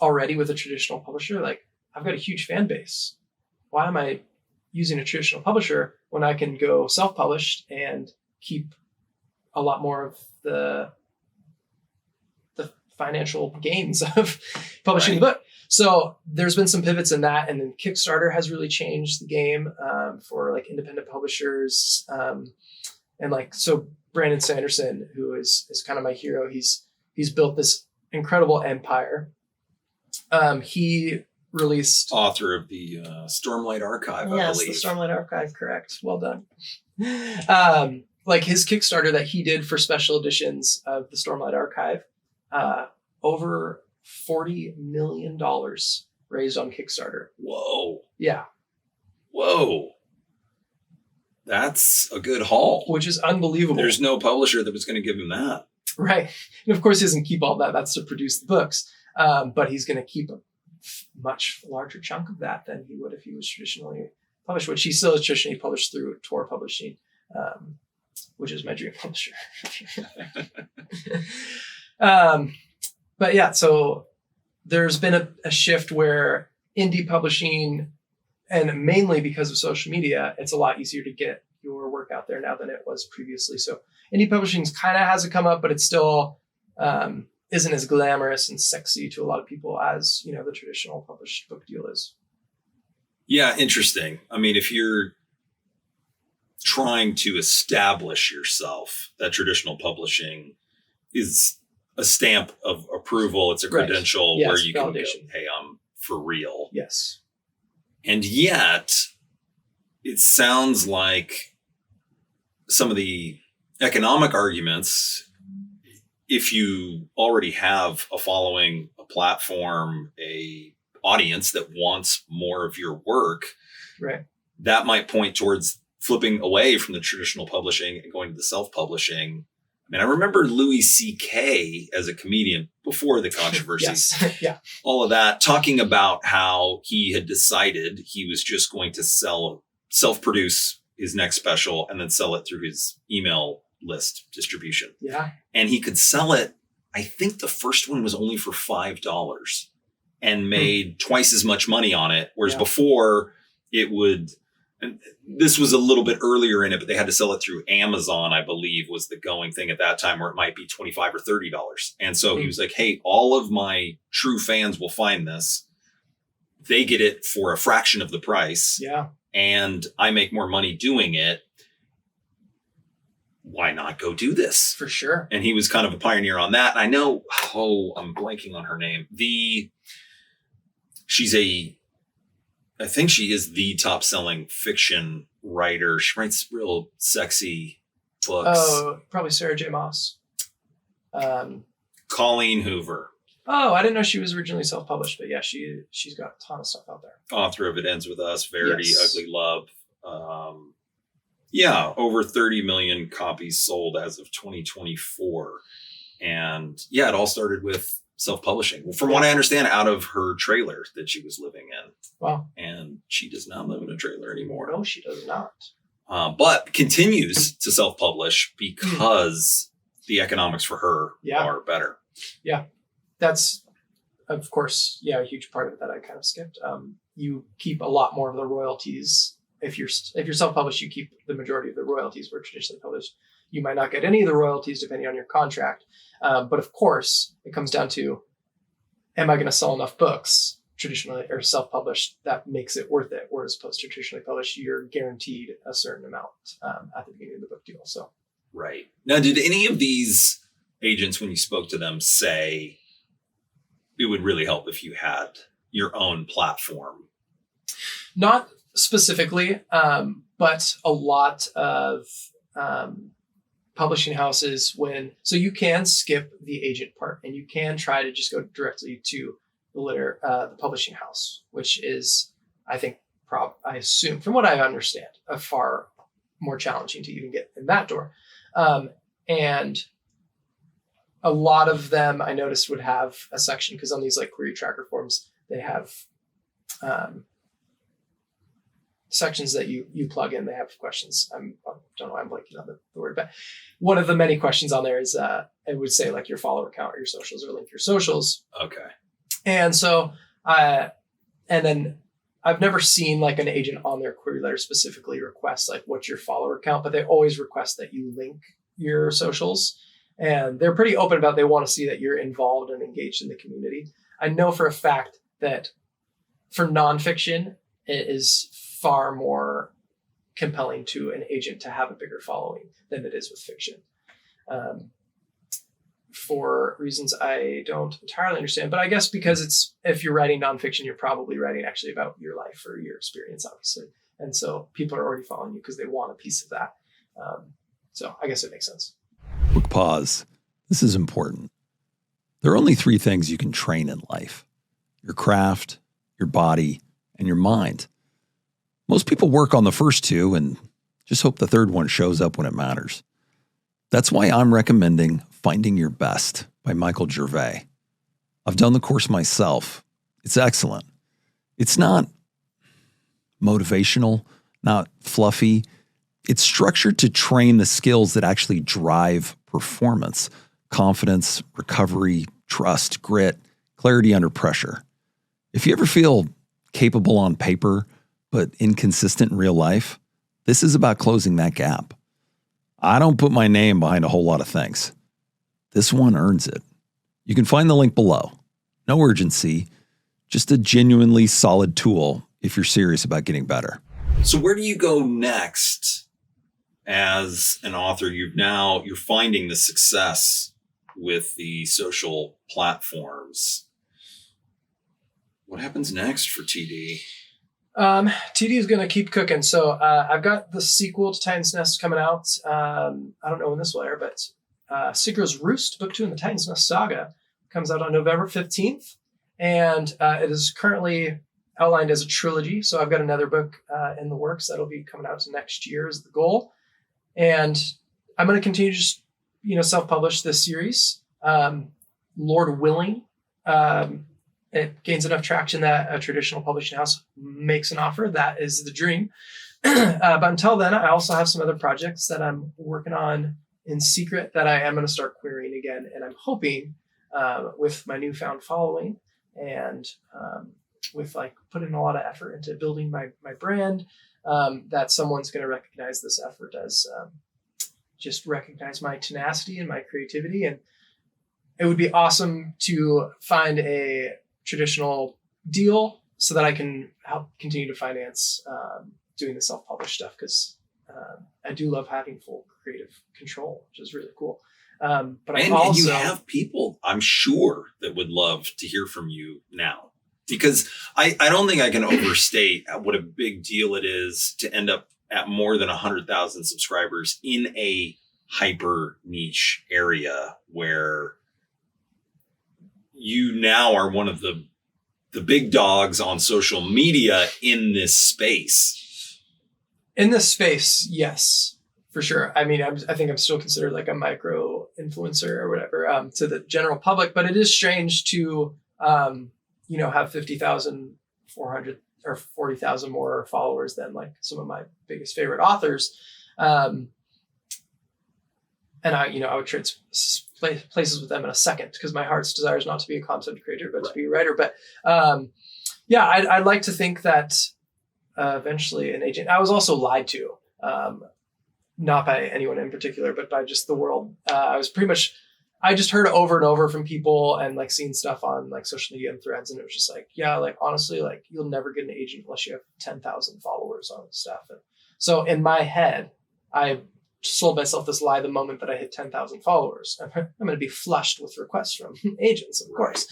S1: already with a traditional publisher. Like, I've got a huge fan base. Why am I using a traditional publisher when I can go self-published and keep a lot more of the financial gains of publishing the book? So there's been some pivots in that. And then Kickstarter has really changed the game for like independent publishers. So Brandon Sanderson, who is kind of my hero, he's built this incredible empire. He released,
S4: author of the Stormlight Archive, I believe.
S1: Yes, the Stormlight Archive, correct. Well done. Like his Kickstarter that he did for special editions of the Stormlight Archive, over $40 million raised on Kickstarter.
S4: Whoa.
S1: Yeah.
S4: Whoa. That's a good haul.
S1: Which is unbelievable.
S4: There's no publisher that was going to give him that.
S1: Right. And of course, he doesn't keep all that. That's to produce the books. But he's going to keep a much larger chunk of that than he would if he was traditionally published, which he still is traditionally published through Tor Publishing, which is my dream publisher. But yeah, so there's been a shift where indie publishing, and mainly because of social media, it's a lot easier to get your work out there now than it was previously. So indie publishing kind of has a come up, but it still isn't as glamorous and sexy to a lot of people as, the traditional published book deal is.
S4: Yeah, interesting. I mean, if you're trying to establish yourself, that traditional publishing is a stamp of approval. It's a credential where you can go, hey, I'm for real.
S1: Yes.
S4: And yet it sounds like some of the economic arguments, if you already have a following, a platform, a audience that wants more of your work,
S1: right,
S4: that might point towards flipping away from the traditional publishing and going to the self-publishing. I mean, I remember Louis C.K. as a comedian before the controversies,
S1: yeah,
S4: all of that, talking about how he had decided he was just going to self-produce his next special and then sell it through his email list distribution.
S1: Yeah.
S4: And he could sell it. I think the first one was only for $5 and made twice as much money on it. Whereas before it would, and this was a little bit earlier in it, but they had to sell it through Amazon, I believe was the going thing at that time, where it might be $25 or $30. And so he was like, hey, all of my true fans will find this. They get it for a fraction of the price.
S1: Yeah.
S4: And I make more money doing it. Why not go do this?
S1: For sure.
S4: And he was kind of a pioneer on that. And I know, I'm blanking on her name. I think she is the top selling fiction writer. She writes real sexy books.
S1: Oh, probably Sarah J. Maas.
S4: Colleen Hoover.
S1: Oh, I didn't know she was originally self-published, but yeah, she's got a ton of stuff out there.
S4: Author of It Ends With Us, Verity, Ugly Love. Over 30 million copies sold as of 2024. And yeah, it all started with self-publishing. From what I understand, out of her trailer that she was living in.
S1: Wow.
S4: And she does not live in a trailer anymore.
S1: No, she does not.
S4: But continues to self-publish because the economics for her are better. Yeah.
S1: That's, of course, a huge part of it that I kind of skipped. You keep a lot more of the royalties. If you're self-published, you keep the majority of the royalties. Where traditionally published, you might not get any of the royalties depending on your contract. But of course, it comes down to, am I going to sell enough books traditionally or self-published that makes it worth it? Whereas opposed to traditionally published, you're guaranteed a certain amount at the beginning of the book deal. So,
S4: right. Now, did any of these agents, when you spoke to them, say it would really help if you had your own platform?
S1: Not specifically, but a lot of publishing houses, so you can skip the agent part and you can try to just go directly to the publishing house, which is, I think, I assume, from what I understand, a far more challenging to even get in that door. And a lot of them I noticed would have a section, because on these like query tracker forms, they have sections that you plug in. They have questions. I don't know why I'm blanking on the word, but one of the many questions on there is it would say like your follower count or your socials, or link your socials.
S4: Okay.
S1: And so and then I've never seen like an agent on their query letter specifically request like what's your follower count, but they always request that you link your socials. And they're pretty open about, they want to see that you're involved and engaged in the community. I know for a fact that for nonfiction, it is far more compelling to an agent to have a bigger following than it is with fiction. For reasons I don't entirely understand, but I guess because if you're writing nonfiction, you're probably writing actually about your life or your experience, obviously. And so people are already following you because they want a piece of that. So I guess it makes sense.
S5: Quick pause. This is important. There are only 3 things you can train in life: your craft, your body, and your mind. Most people work on the first 2 and just hope the third one shows up when it matters. That's why I'm recommending Finding Your Best by Michael Gervais. I've done the course myself. It's excellent. It's not motivational, not fluffy. It's structured to train the skills that actually drive performance: confidence, recovery, trust, grit, clarity under pressure. If you ever feel capable on paper, but inconsistent in real life, this is about closing that gap. I don't put my name behind a whole lot of things. This one earns it. You can find the link below. No urgency, just a genuinely solid tool if you're serious about getting better.
S4: So where do you go next as an author? You're finding the success with the social platforms. What happens next for TD?
S1: TD is going to keep cooking. So I've got the sequel to Titan's Nest coming out. I don't know when this will air, but Sigra's Roost, Book 2 in the Titan's Nest saga, comes out on November 15th. And it is currently outlined as a trilogy. So I've got another book in the works that'll be coming out to next year is the goal. And I'm going to continue to just, self-publish this series. Lord willing, it gains enough traction that a traditional publishing house makes an offer. That is the dream. But until then, I also have some other projects that I'm working on in secret that I am going to start querying again. And I'm hoping with my newfound following and with putting a lot of effort into building my brand, that someone's going to recognize this effort as just recognize my tenacity and my creativity. And it would be awesome to find a traditional deal so that I can help continue to finance doing the self-published stuff, because I do love having full creative control, which is really cool. But
S4: you have people, I'm sure, that would love to hear from you now, because I don't think I can overstate what a big deal it is to end up at more than 100,000 subscribers in a hyper niche area where you now are one of the big dogs on social media in this space.
S1: In this space, yes, for sure. I mean, I think I'm still considered like a micro influencer or whatever to the general public, but it is strange to, have 50,400 or 40,000 more followers than like some of my biggest favorite authors. And I would trade places with them in a second, because my heart's desire is not to be a content creator, but to be a writer. But I'd like to think that eventually an agent. I was also lied to, not by anyone in particular, but by just the world. I just heard it over and over from people and like seeing stuff on like social media and threads. And it was just like, yeah, like honestly, like you'll never get an agent unless you have 10,000 followers on stuff. And so in my head, I sold myself this lie the moment that I hit 10,000 followers. I'm going to be flushed with requests from agents, of course,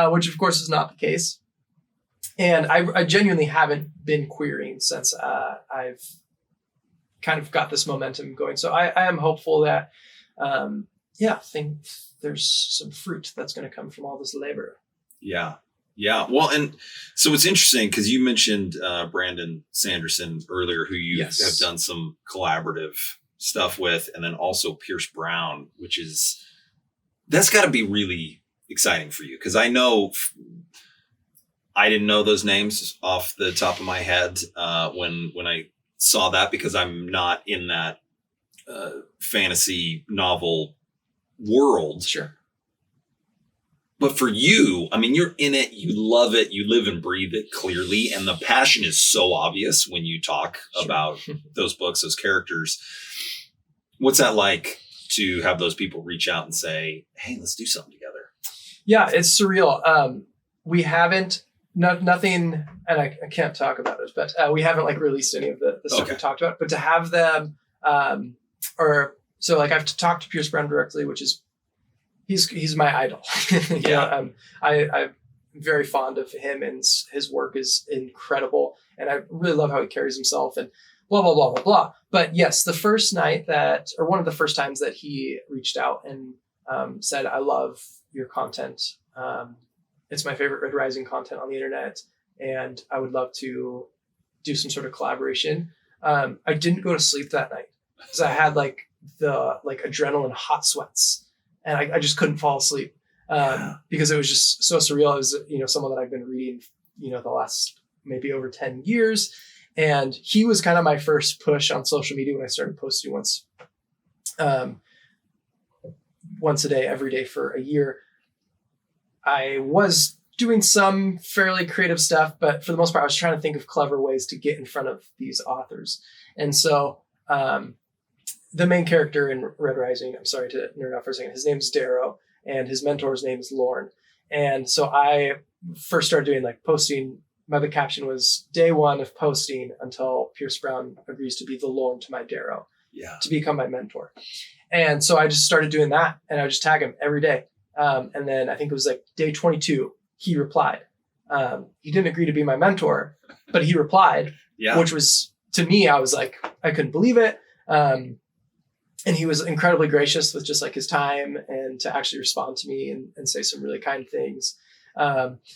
S1: which of course is not the case. And I genuinely haven't been querying since I've kind of got this momentum going. So I am hopeful that, think there's some fruit that's going to come from all this labor.
S4: Yeah. Yeah. Well, and so it's interesting because you mentioned Brandon Sanderson earlier, who you have done some collaborative stuff with, and then also Pierce Brown, that's got to be really exciting for you. Because I know I didn't know those names off the top of my head when I saw that, because I'm not in that fantasy novel world.
S1: Sure.
S4: But for you, I mean, you're in it, you love it, you live and breathe it clearly. And the passion is so obvious when you talk about those books, those characters. What's that like to have those people reach out and say, hey, let's do something together?
S1: Yeah, it's surreal. We haven't, nothing, and I can't talk about it, but we haven't like released any of the stuff we talked about. But to have them, I've talked to Pierce Brown directly, which is, he's my idol. I'm very fond of him, and his work is incredible. And I really love how he carries himself and blah, blah, blah, blah, blah. But yes, the first night one of the first times that he reached out and said, I love your content. It's my favorite Red Rising content on the internet, and I would love to do some sort of collaboration. I didn't go to sleep that night because I had the adrenaline hot sweats. And I just couldn't fall asleep because it was just so surreal. It was, someone that I've been reading, the last maybe over 10 years. And he was kind of my first push on social media when I started posting once once a day, every day for a year. I was doing some fairly creative stuff, but for the most part, I was trying to think of clever ways to get in front of these authors. And so the main character in Red Rising, I'm sorry to nerd out for a second, his name's Darrow, and his mentor's name is Lorne. And so I first started doing like posting. The caption was day one of posting until Pierce Brown agrees to be the Lorne to my Darrow, to become my mentor. And so I just started doing that, and I would just tag him every day. And then I think it was like day 22, he replied. He didn't agree to be my mentor, but he replied, which was, to me, I was like, I couldn't believe it. And he was incredibly gracious with just like his time and to actually respond to me and say some really kind things.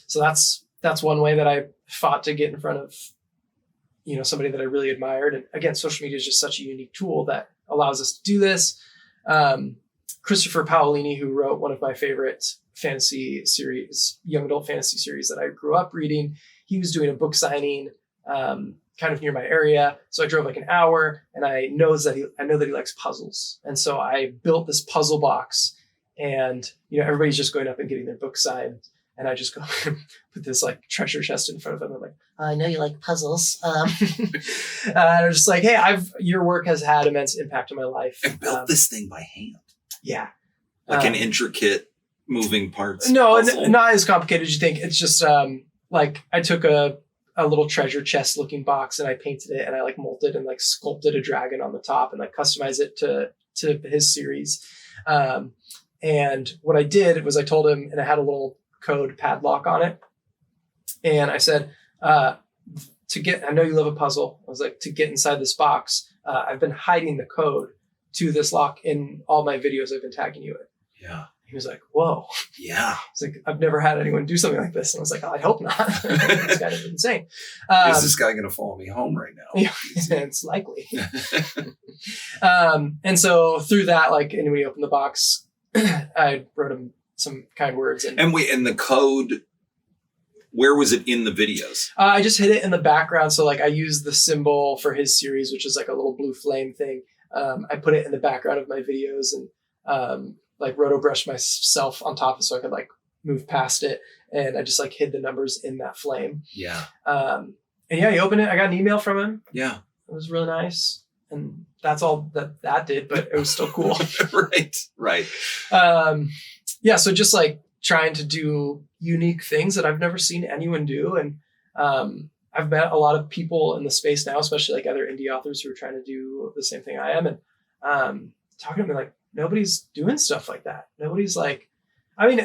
S1: So that's one way that I fought to get in front of, somebody that I really admired. And again, social media is just such a unique tool that allows us to do this. Christopher Paolini, who wrote one of my favorite fantasy series, young adult fantasy series that I grew up reading, he was doing a book signing kind of near my area. So I drove like an hour, and I know that he likes puzzles. And so I built this puzzle box, and everybody's just going up and getting their book signed. And I just go put this like treasure chest in front of them. I'm like, I know you like puzzles. And I'm just like, hey, your work has had immense impact on my life.
S4: I built this thing by hand.
S1: Yeah.
S4: Like an intricate moving parts.
S1: No, not as complicated as you think. It's just like I took a little treasure chest looking box, and I painted it, and I like molded and like sculpted a dragon on the top and like customized it to his series. And what I did was I told him, and I had a little code padlock on it. And I said, I know you love a puzzle. I was like, to get inside this box, I've been hiding the code to this lock in all my videos I've been tagging you in.
S4: Yeah.
S1: He was like, whoa.
S4: Yeah.
S1: He's like, I've never had anyone do something like this. And I was like, I hope not. This guy is insane.
S4: Is this guy going to follow me home right now?
S1: Yeah, it's likely. And so through that, like, and when he opened the box, I wrote him some kind words. And
S4: the code, where was it in the videos?
S1: I just hid it in the background. So like I used the symbol for his series, which is like a little blue flame thing. I put it in the background of my videos, and like roto brushed myself on top of it so I could like move past it. And I just like hid the numbers in that flame.
S4: Yeah.
S1: And yeah, he opened it. I got an email from him.
S4: Yeah.
S1: It was really nice. And that's all that did, but it was still cool.
S4: Right.
S1: Yeah. So just like trying to do unique things that I've never seen anyone do. And I've met a lot of people in the space now, especially like other indie authors who are trying to do the same thing I am. And talking to me like, nobody's doing stuff like that. Nobody's like, I mean,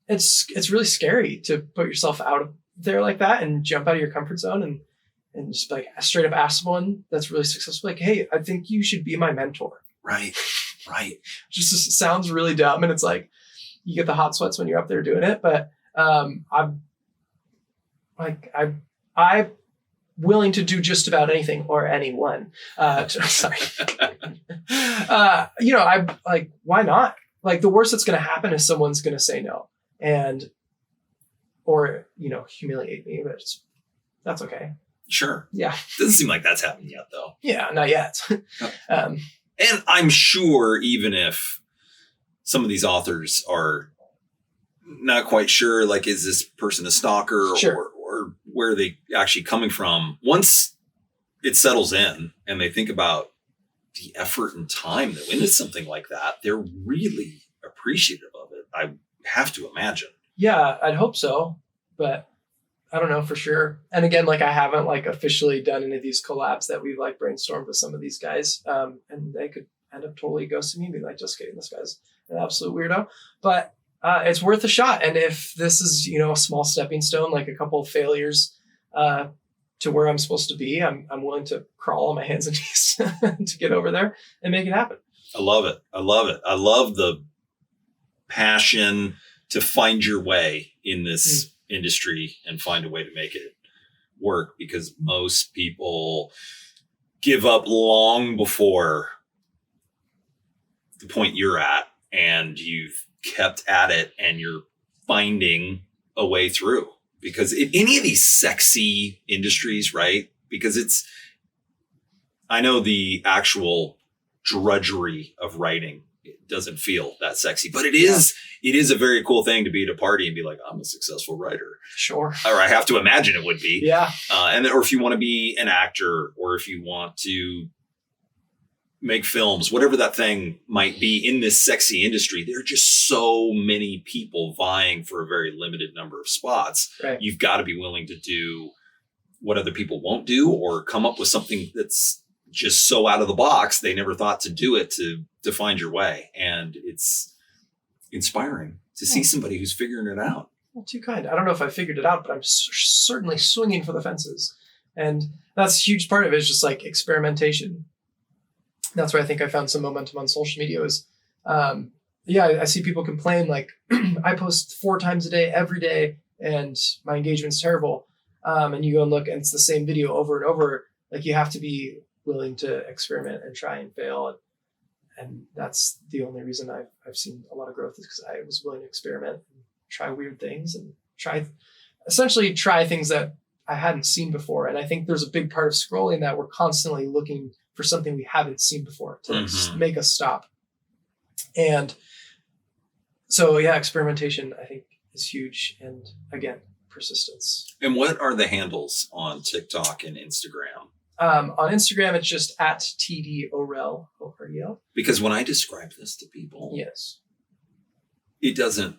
S1: it's really scary to put yourself out there like that and jump out of your comfort zone and just like straight up ask someone that's really successful, like, hey, I think you should be my mentor.
S4: Right.
S1: Just sounds really dumb. And it's like, you get the hot sweats when you're up there doing it. But I'm willing to do just about anything or anyone. Sorry. I'm like, why not? Like the worst that's going to happen is someone's going to say no or humiliate me, but that's okay.
S4: Sure.
S1: Yeah.
S4: Doesn't seem like that's happened yet though.
S1: Yeah, not yet.
S4: And I'm sure even if some of these authors are not quite sure, like, is this person a stalker or where are they actually coming from? Once it settles in and they think about the effort and time that went into something like that, they're really appreciative of it. I have to imagine. Yeah,
S1: I'd hope so, but I don't know for sure. And again, like I haven't like officially done any of these collabs that we've like brainstormed with some of these guys. And they could end up totally ghosting me and be like, just kidding, this guy's an absolute weirdo. But it's worth a shot. And if this is, a small stepping stone, like a couple of failures to where I'm supposed to be, I'm willing to crawl on my hands and knees to get over there and make it happen.
S4: I love it. I love the passion to find your way in this industry and find a way to make it work, because most people give up long before the point you're at, and you've kept at it and you're finding a way through. Because in any of these sexy industries, right? Because I know the actual drudgery of writing it doesn't feel that sexy, but it is a very cool thing to be at a party and be like, I'm a successful writer.
S1: Sure.
S4: Or I have to imagine it would be.
S1: Yeah.
S4: Or if you want to be an actor, or if you want to make films, whatever that thing might be in this sexy industry, there are just so many people vying for a very limited number of spots.
S1: Right.
S4: You've got to be willing to do what other people won't do, or come up with something that's just so out of the box they never thought to do it, to find your way. And it's inspiring to see somebody who's figuring it out.
S1: Well, too kind. I don't know if I figured it out, but I'm certainly swinging for the fences. And that's a huge part of it, is just like experimentation. That's where I think I found some momentum on social media is, I see people complain like, I post 4 times a day, every day, and my engagement's terrible. And you go and look, and it's the same video over and over. Like, you have to be willing to experiment and try and fail. And that's the only reason I've seen a lot of growth, is because I was willing to experiment and try weird things and try things that I hadn't seen before. And I think there's a big part of scrolling that we're constantly looking for something we haven't seen before to make us stop. And so, experimentation, I think, is huge. And again, persistence.
S4: And what are the handles on TikTok and Instagram?
S1: On Instagram, it's just at TD Orel, O-R-E-L.
S4: Because when I describe this to people,
S1: yes,
S4: it doesn't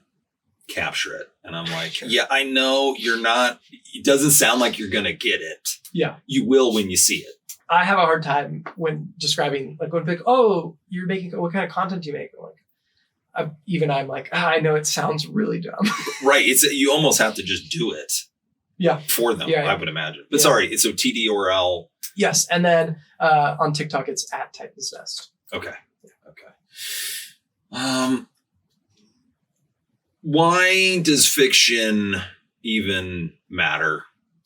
S4: capture it. And I'm like, yeah, I know you're not, it doesn't sound like you're going to get it.
S1: Yeah.
S4: You will when you see it.
S1: I have a hard time when describing, like, when people, oh, you're making, what kind of content do you make? I'm like, I know it sounds really dumb.
S4: Right. You almost have to just do it.
S1: Yeah.
S4: For them, I would imagine. But sorry, so TD
S1: Yes. And then on TikTok, it's at Titan's Nest.
S4: Okay. Okay. Why does fiction even matter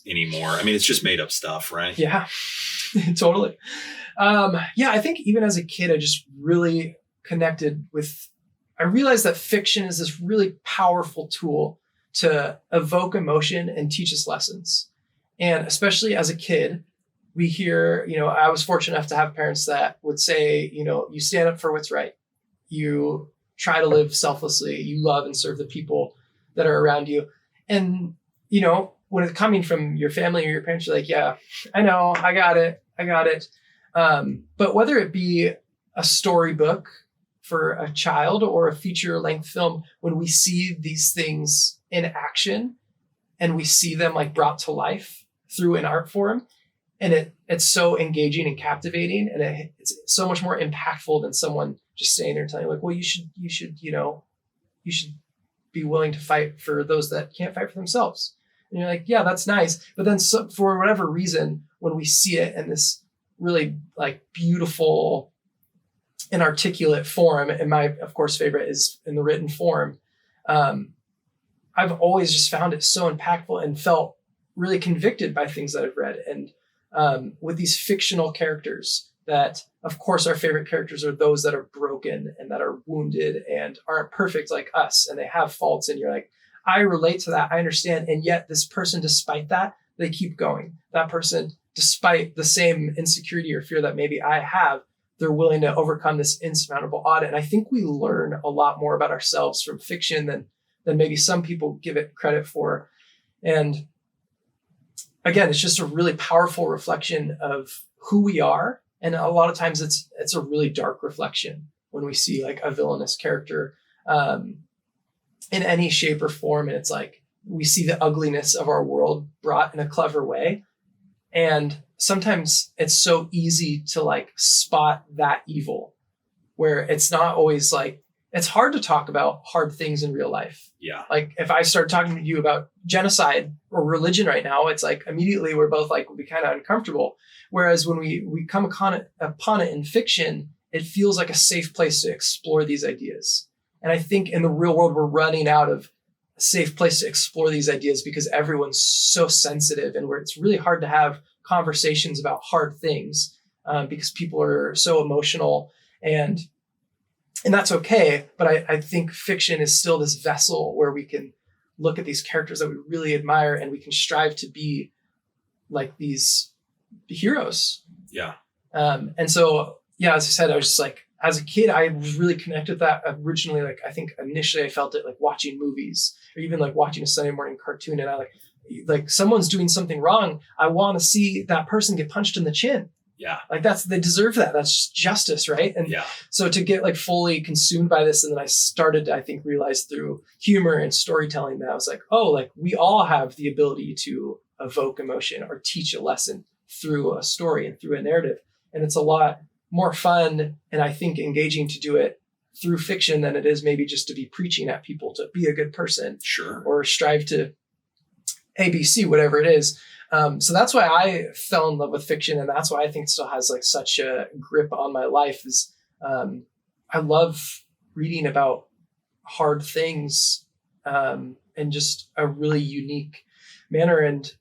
S4: anymore? I mean, it's just made up stuff, right?
S1: Yeah, totally. I think even as a kid, I just really connected with, I realized that fiction is this really powerful tool to evoke emotion and teach us lessons. And especially as a kid, we hear, I was fortunate enough to have parents that would say, you stand up for what's right. You try to live selflessly. You love and serve the people that are around you. And, when it's coming from your family or your parents, you're like, yeah, I know, I got it. But whether it be a storybook for a child or a feature length film, when we see these things in action and we see them like brought to life through an art form, and it's so engaging and captivating, and it's so much more impactful than someone just saying there telling you like, well, you should be willing to fight for those that can't fight for themselves. And you're like, yeah, that's nice. But then for whatever reason, when we see it in this really like beautiful and articulate form, and my, of course, favorite is in the written form, I've always just found it so impactful and felt really convicted by things that I've read. And with these fictional characters that, of course, our favorite characters are those that are broken and that are wounded and aren't perfect like us, and they have faults. And you're like, I relate to that. I understand. And yet this person, despite that, they keep going. That person, despite the same insecurity or fear that maybe I have, they're willing to overcome this insurmountable odds. And I think we learn a lot more about ourselves from fiction than maybe some people give it credit for. And again, it's just a really powerful reflection of who we are. And a lot of times it's a really dark reflection when we see like a villainous character in any shape or form. And it's like, we see the ugliness of our world brought in a clever way. And sometimes it's so easy to like spot that evil, where it's not always like, it's hard to talk about hard things in real life.
S4: Yeah.
S1: Like if I start talking to you about genocide or religion right now, it's like immediately we're both like, we'll be kind of uncomfortable. Whereas when we come upon it in fiction, it feels like a safe place to explore these ideas. And I think in the real world, we're running out of a safe place to explore these ideas because everyone's so sensitive, and where it's really hard to have conversations about hard things because people are so emotional, and that's okay. But I think fiction is still this vessel where we can look at these characters that we really admire, and we can strive to be like these heroes.
S4: Yeah.
S1: And so, yeah, as I said, I was just like, as a kid, I was really connected with that originally. Like, I think initially I felt it like watching movies or even like watching a Sunday morning cartoon. And I like someone's doing something wrong. I want to see that person get punched in the chin.
S4: Yeah.
S1: Like they deserve that. That's justice. Right. And so to get like fully consumed by this. And then I started to, I think, realize through humor and storytelling that I was like, oh, like we all have the ability to evoke emotion or teach a lesson through a story and through a narrative. And it's a lot more fun and I think engaging to do it through fiction than it is maybe just to be preaching at people to be a good person.
S4: Sure.
S1: Or strive to ABC, whatever it is. So that's why I fell in love with fiction. And that's why I think it still has like such a grip on my life is I love reading about hard things in just a really unique manner. And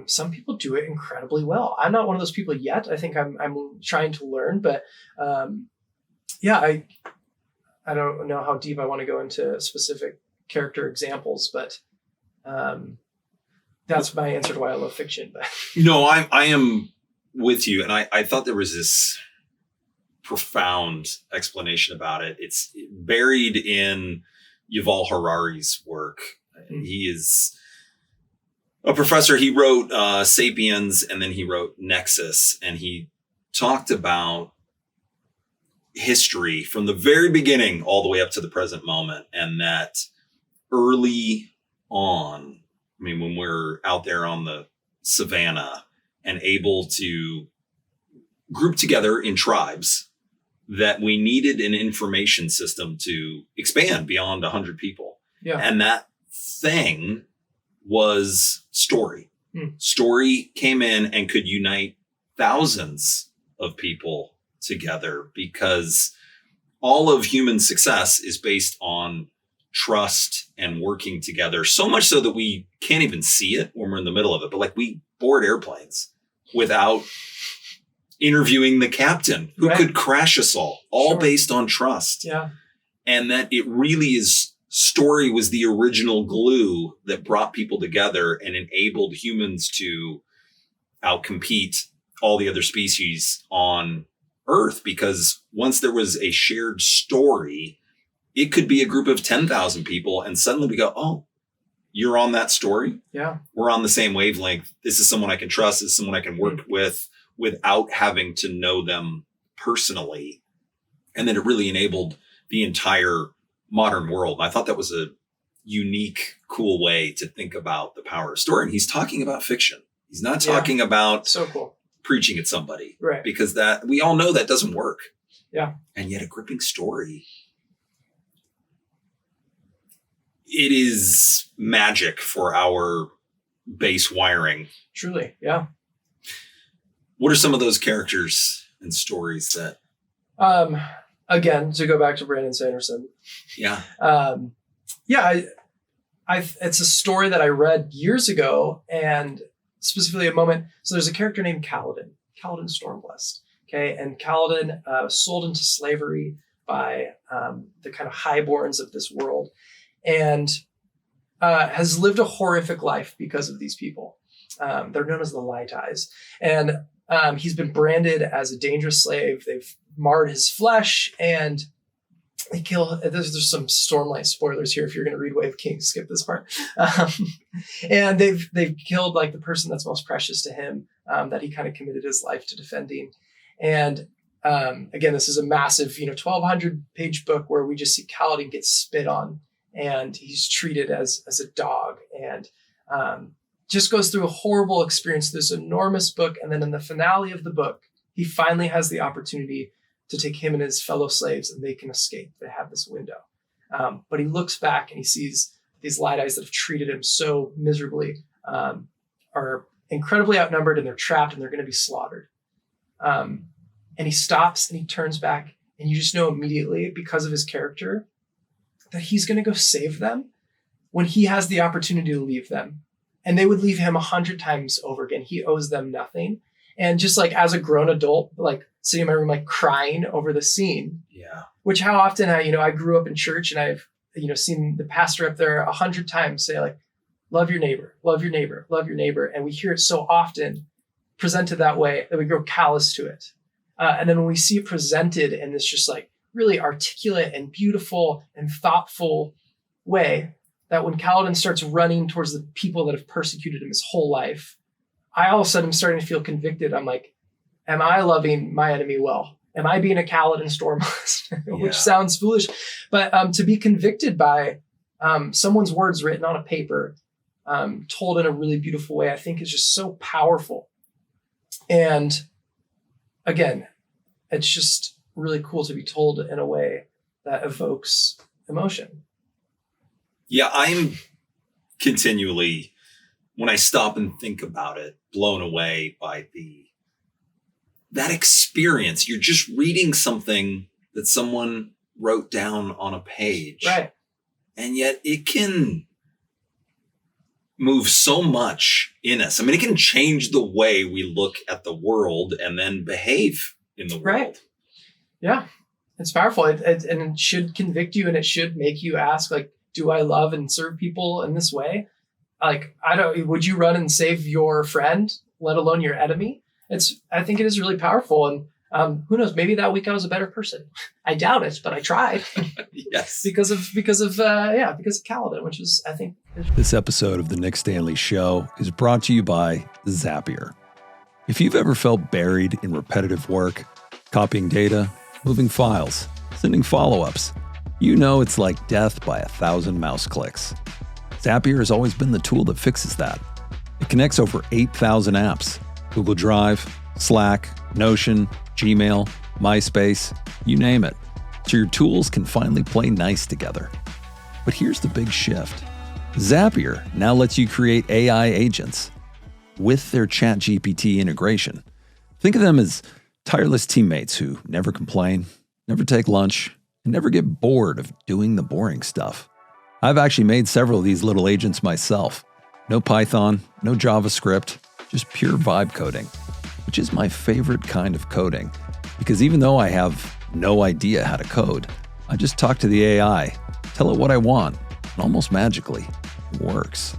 S1: some people do it incredibly well. I'm not one of those people yet. I think I'm trying to learn, but I don't know how deep I want to go into specific character examples, but that's my answer to why I love fiction. But
S4: no, I am with you. And I thought there was this profound explanation about it. It's buried in Yuval Harari's work. Mm-hmm. He is a professor. He wrote Sapiens and then he wrote Nexus. And he talked about history from the very beginning all the way up to the present moment. And that early on, I mean, when we're out there on the savannah and able to group together in tribes, that we needed an information system to expand beyond 100 people.
S1: Yeah.
S4: And that thing was story. Story came in and could unite thousands of people together because all of human success is based on trust and working together, so much so that we can't even see it when we're in the middle of it. But like we board airplanes without interviewing the captain who could crash us all sure. based on trust.
S1: Yeah.
S4: And that it really is story was the original glue that brought people together and enabled humans to outcompete all the other species on Earth. Because once there was a shared story, it could be a group of 10,000 people and suddenly we go, oh, you're on that story.
S1: Yeah.
S4: We're on the same wavelength. This is someone I can trust. This is someone I can work with without having to know them personally. And then it really enabled the entire modern world. I thought that was a unique, cool way to think about the power of story. And he's talking about fiction. He's not talking about
S1: so cool.
S4: preaching at somebody.
S1: Right.
S4: Because that we all know that doesn't work.
S1: Yeah.
S4: And yet a gripping story, it is magic for our base wiring.
S1: Truly. Yeah.
S4: What are some of those characters and stories that?
S1: Again, to go back to Brandon Sanderson.
S4: Yeah.
S1: It's a story that I read years ago and specifically a moment. So there's a character named Kaladin Stormblessed. Okay. And Kaladin was sold into slavery by the kind of highborns of this world and has lived a horrific life because of these people. They're known as the Lighties. And he's been branded as a dangerous slave. They've marred his flesh and they kill. There's some Stormlight spoilers here. If you're going to read Way of Kings, skip this part. And they've killed like the person that's most precious to him, that he kind of committed his life to defending. And again, this is a massive, 1,200 page book where we just see Kaladin get spit on and he's treated as a dog and just goes through a horrible experience, this enormous book. And then in the finale of the book, he finally has the opportunity to take him and his fellow slaves and they can escape. They have this window. But he looks back and he sees these Lighties that have treated him so miserably, are incredibly outnumbered and they're trapped and they're going to be slaughtered. And he stops and he turns back and you just know immediately because of his character that he's going to go save them when he has the opportunity to leave them. And they would leave him 100 times over again. He owes them nothing. And just like as a grown adult, like sitting in my room, like crying over the scene.
S4: Yeah.
S1: Which how often I grew up in church and I've, seen the pastor up there 100 times say like, love your neighbor, love your neighbor, love your neighbor. And we hear it so often presented that way that we grow callous to it. And then when we see it presented in this just like really articulate and beautiful and thoughtful way, that when Kaladin starts running towards the people that have persecuted him his whole life, I all of a sudden am starting to feel convicted. I'm like, am I loving my enemy well? Am I being a Kaladin Stormless? Which sounds foolish, but to be convicted by someone's words written on a paper, told in a really beautiful way, I think is just so powerful. And again, it's just really cool to be told in a way that evokes emotion.
S4: Yeah, I'm continually, when I stop and think about it, blown away by that experience. You're just reading something that someone wrote down on a page.
S1: Right.
S4: And yet it can move so much in us. I mean, it can change the way we look at the world and then behave in the world.
S1: Right. Yeah. It's powerful. And it should convict you, and it should make you ask, like, do I love and serve people in this way? Like, would you run and save your friend, let alone your enemy? I think it is really powerful. And who knows, maybe that week I was a better person. I doubt it, but I tried.
S4: Yes.
S1: because of Kaladin, which is, I think.
S5: This episode of the Nick Standlea Show is brought to you by Zapier. If you've ever felt buried in repetitive work, copying data, moving files, sending follow-ups, you know it's like death by 1,000 mouse clicks. Zapier has always been the tool that fixes that. It connects over 8,000 apps: Google Drive, Slack, Notion, Gmail, MySpace, you name it, so your tools can finally play nice together. But here's the big shift. Zapier now lets you create AI agents with their ChatGPT integration. Think of them as tireless teammates who never complain, never take lunch, and never get bored of doing the boring stuff. I've actually made several of these little agents myself. No Python, no JavaScript, just pure vibe coding, which is my favorite kind of coding, because even though I have no idea how to code, I just talk to the AI, tell it what I want, and almost magically, it works.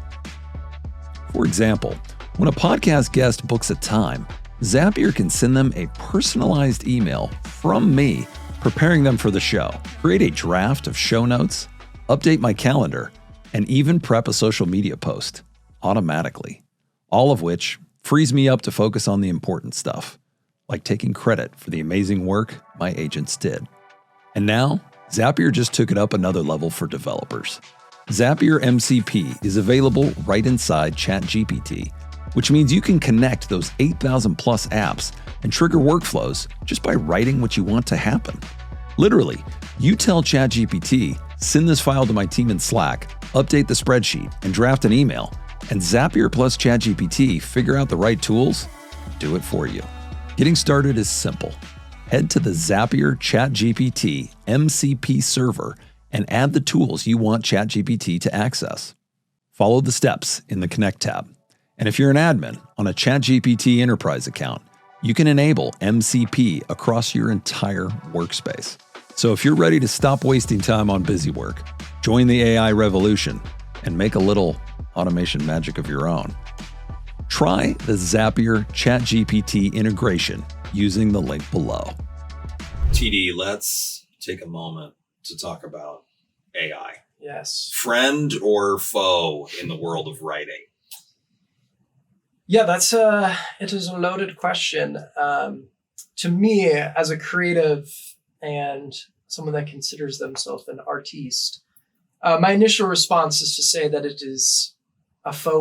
S5: For example, when a podcast guest books a time, Zapier can send them a personalized email from me preparing them for the show, create a draft of show notes, update my calendar, and even prep a social media post automatically, all of which frees me up to focus on the important stuff, like taking credit for the amazing work my agents did. And now, Zapier just took it up another level for developers. Zapier MCP is available right inside ChatGPT, which means you can connect those 8,000 plus apps and trigger workflows just by writing what you want to happen. Literally, you tell ChatGPT, send this file to my team in Slack, update the spreadsheet, and draft an email, and Zapier plus ChatGPT figure out the right tools, do it for you. Getting started is simple. Head to the Zapier ChatGPT MCP server and add the tools you want ChatGPT to access. Follow the steps in the Connect tab. And if you're an admin on a ChatGPT Enterprise account, you can enable MCP across your entire workspace. So if you're ready to stop wasting time on busy work, join the AI revolution, and make a little automation magic of your own, try the Zapier ChatGPT integration using the link below.
S4: TD, let's take a moment to talk about AI.
S1: Yes.
S4: Friend or foe in the world of writing?
S1: Yeah, it is a loaded question. To me, as a creative and someone that considers themselves an artiste, my initial response is to say that it is a foe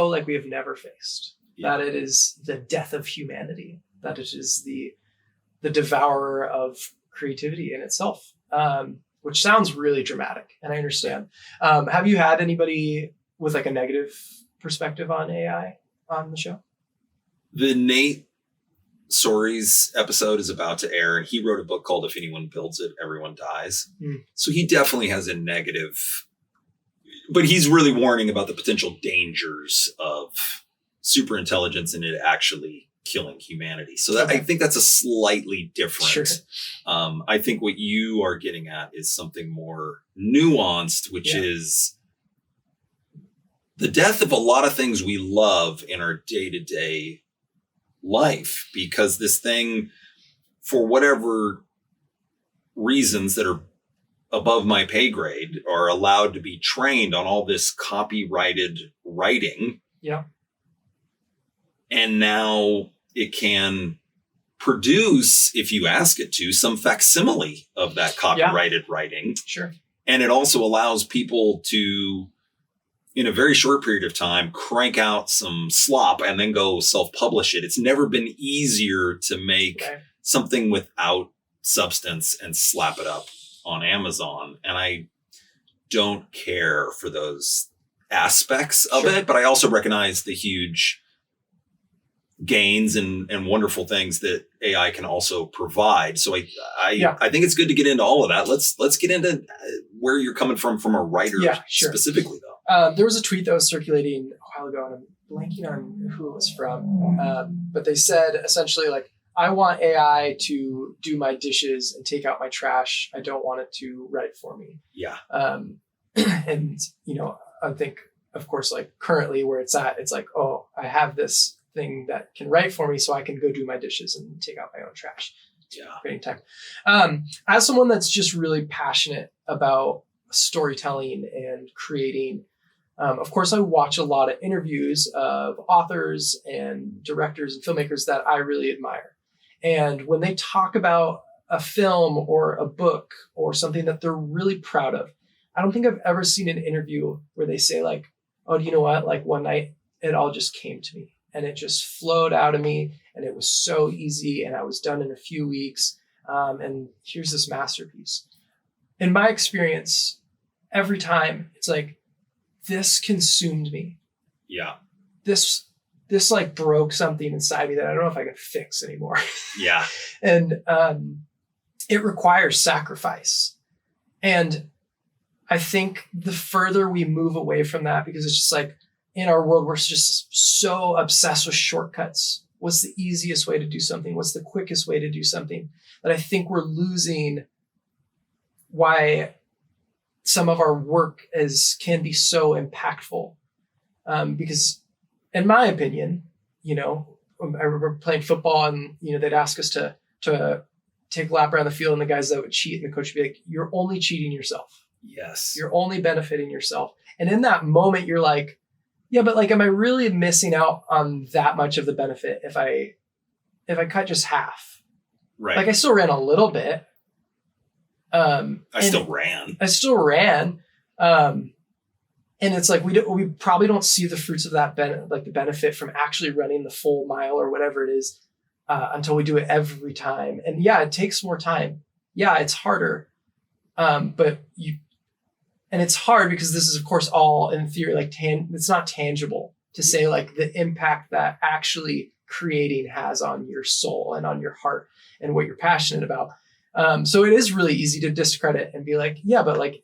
S1: like we have never faced. Yeah. That it is the death of humanity. That it is the devourer of creativity in itself, which sounds really dramatic, and I understand. Have you had anybody with like a negative perspective on AI on the show?
S4: The Nate Stories episode is about to air, and he wrote a book called If Anyone Builds It, Everyone Dies. So he definitely has a negative, but he's really warning about the potential dangers of superintelligence and it actually killing humanity. So that, I think that's a slightly different.
S1: Sure.
S4: I think what you are getting at is something more nuanced, which is the death of a lot of things we love in our day-to-day life, because this thing, for whatever reasons that are above my pay grade, are allowed to be trained on all this copyrighted writing.
S1: Yeah.
S4: And now it can produce, if you ask it to, some facsimile of that copyrighted writing.
S1: Sure.
S4: And it also allows people to, in a very short period of time, crank out some slop and then go self-publish it. It's never been easier to make something without substance and slap it up on Amazon. And I don't care for those aspects of it, but I also recognize the huge gains and wonderful things that AI can also provide. So I think it's good to get into all of that. Let's get into where you're coming from a writer specifically, though.
S1: There was a tweet that was circulating a while ago, and I'm blanking on who it was from. But they said essentially, like, I want AI to do my dishes and take out my trash. I don't want it to write for me.
S4: Yeah.
S1: And, you know, I think, of course, like currently where it's at, it's like, oh, I have this thing that can write for me so I can go do my dishes and take out my own trash.
S4: Yeah.
S1: Creating time. As someone that's just really passionate about storytelling and creating, of course, I watch a lot of interviews of authors and directors and filmmakers that I really admire. And when they talk about a film or a book or something that they're really proud of, I don't think I've ever seen an interview where they say like, oh, do you know what? Like one night it all just came to me and it just flowed out of me and it was so easy and I was done in a few weeks. And here's this masterpiece. In my experience, every time it's like, this consumed me.
S4: Yeah.
S1: This like broke something inside me that I don't know if I can fix anymore.
S4: Yeah.
S1: And it requires sacrifice. And I think the further we move away from that, because it's just like in our world, we're just so obsessed with shortcuts. What's the easiest way to do something? What's the quickest way to do something? That I think we're losing why some of our work can be so impactful. Because in my opinion, you know, I remember playing football and, you know, they'd ask us to take a lap around the field and the guys that would cheat and the coach would be like, you're only cheating yourself.
S4: Yes.
S1: You're only benefiting yourself. And in that moment, you're like, yeah, but like, am I really missing out on that much of the benefit if I cut just half?
S4: Right.
S1: Like I still ran a little bit.
S4: I still ran. And it's like, we probably don't see the fruits of that the benefit from actually running the full mile or whatever it is, until we do it every time. And yeah, it takes more time. Yeah, it's harder. And it's hard because this is of course all in theory, like it's not tangible to say like the impact that actually creating has on your soul and on your heart and what you're passionate about. So it is really easy to discredit and be like, yeah, but like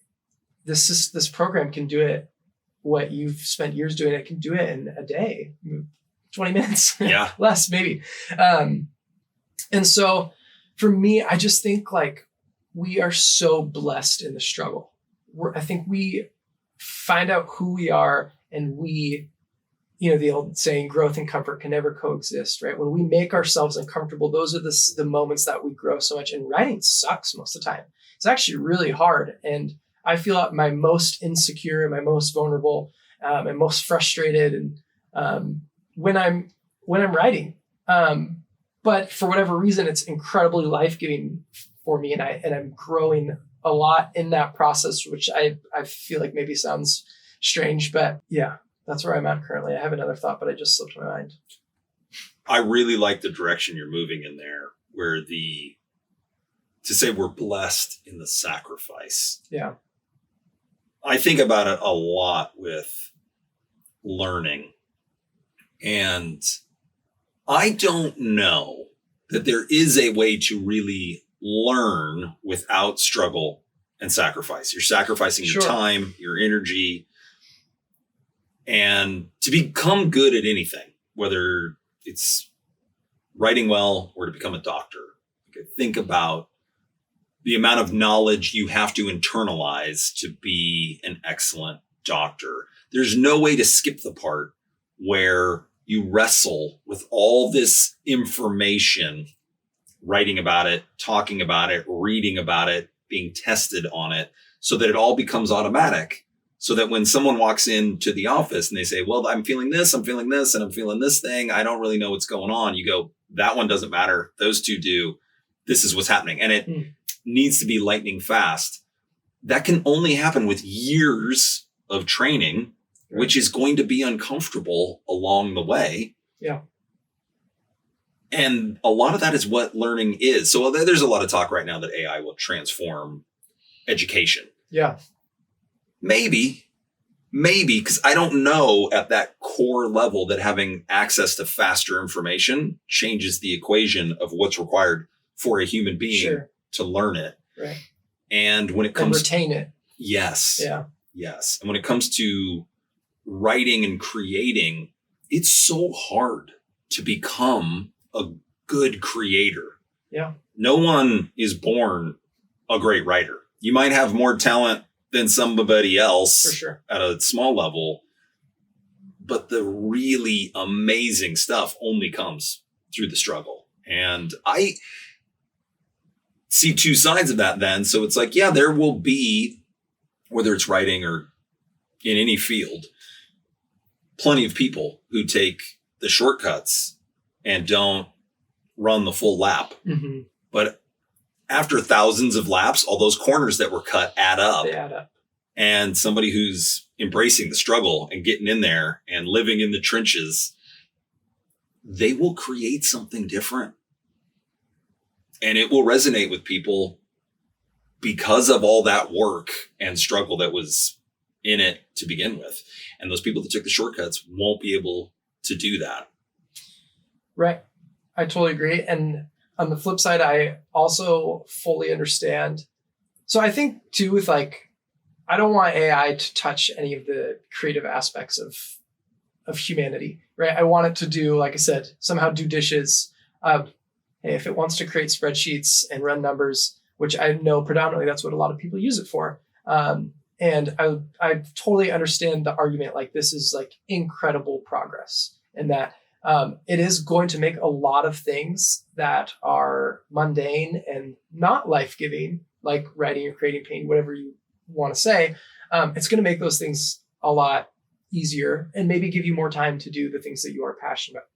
S4: this program can do it. What you've spent years doing, it can do it in a day, 20 minutes, yeah,
S1: less maybe. And so for me, I just think like we are so blessed in the struggle. I think we find out who we are and we, you know, the old saying, growth and comfort can never coexist, right? When we make ourselves uncomfortable, those are the moments that we grow so much. And writing sucks most of the time. It's actually really hard. And I feel at my most insecure, my most vulnerable, and most frustrated, and when I'm writing. But for whatever reason, it's incredibly life-giving for me, and I'm growing a lot in that process, which I feel like maybe sounds strange, but yeah, that's where I'm at currently. I have another thought, but I just slipped my mind.
S4: I really like the direction you're moving in there, where to say we're blessed in the sacrifice.
S1: Yeah.
S4: I think about it a lot with learning, and I don't know that there is a way to really learn without struggle and sacrifice. You're sacrificing your time, your energy, and to become good at anything, whether it's writing well or to become a doctor. Think about the amount of knowledge you have to internalize to be an excellent doctor. There's no way to skip the part where you wrestle with all this information, writing about it, talking about it, reading about it, being tested on it, so that it all becomes automatic. So that when someone walks into the office and they say, well, I'm feeling this, and I'm feeling this thing, I don't really know what's going on. You go, that one doesn't matter. Those two do. This is what's happening. And it needs to be lightning fast. That can only happen with years of training, which is going to be uncomfortable along the way.
S1: Yeah.
S4: And a lot of that is what learning is. So there's a lot of talk right now that AI will transform education.
S1: Yeah.
S4: Maybe, because I don't know at that core level that having access to faster information changes the equation of what's required for a human being to learn it.
S1: Right.
S4: And when it comes
S1: and retain it.
S4: Yes.
S1: Yeah.
S4: Yes. And when it comes to writing and creating, it's so hard to become a good creator.
S1: Yeah.
S4: No one is born a great writer. You might have more talent than somebody else
S1: for sure
S4: at a small level, but the really amazing stuff only comes through the struggle. And I see two sides of that then. So it's like, yeah, there will be, whether it's writing or in any field, plenty of people who take the shortcuts and don't run the full lap.
S1: Mm-hmm.
S4: But after thousands of laps, all those corners that were cut add up.
S1: They add up.
S4: And somebody who's embracing the struggle and getting in there and living in the trenches, they will create something different. And it will resonate with people because of all that work and struggle that was in it to begin with. And those people that took the shortcuts won't be able to do that.
S1: Right. I totally agree. And on the flip side, I also fully understand. So I think too, with like, I don't want AI to touch any of the creative aspects of humanity, right? I want it to do, like I said, somehow do dishes. If it wants to create spreadsheets and run numbers, which I know predominantly that's what a lot of people use it for. And I totally understand the argument, like this is like incredible progress, and that it is going to make a lot of things that are mundane and not life-giving, like writing or creating, painting, whatever you want to say. It's going to make those things a lot easier and maybe give you more time to do the things that you are passionate about,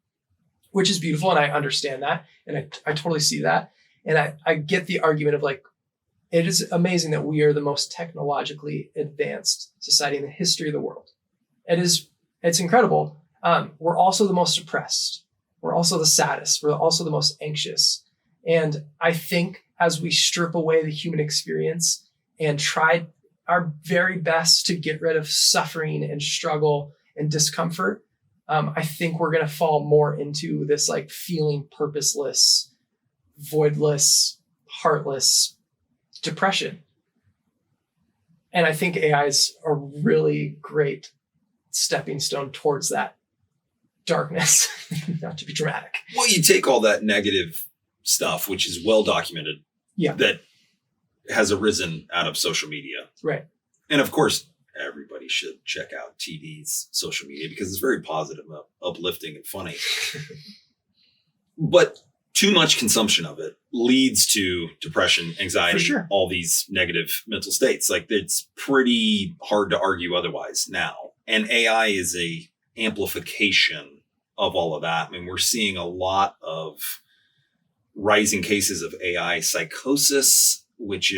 S1: which is beautiful. And I understand that. And I totally see that. And I get the argument of like, it is amazing that we are the most technologically advanced society in the history of the world. It's incredible. We're also the most oppressed. We're also the saddest. We're also the most anxious. And I think as we strip away the human experience and try our very best to get rid of suffering and struggle and discomfort, I think we're going to fall more into this like feeling purposeless, voidless, heartless depression. And I think AI is a really great stepping stone towards that darkness, not to be dramatic.
S4: Well, you take all that negative stuff, which is well documented, that has arisen out of social media.
S1: Right.
S4: And of course, everybody should check out TD's social media because it's very positive, uplifting, and funny. But too much consumption of it leads to depression, anxiety, all these negative mental states. Like it's pretty hard to argue otherwise now. And AI is a amplification of all of that. I mean, we're seeing a lot of rising cases of AI psychosis, which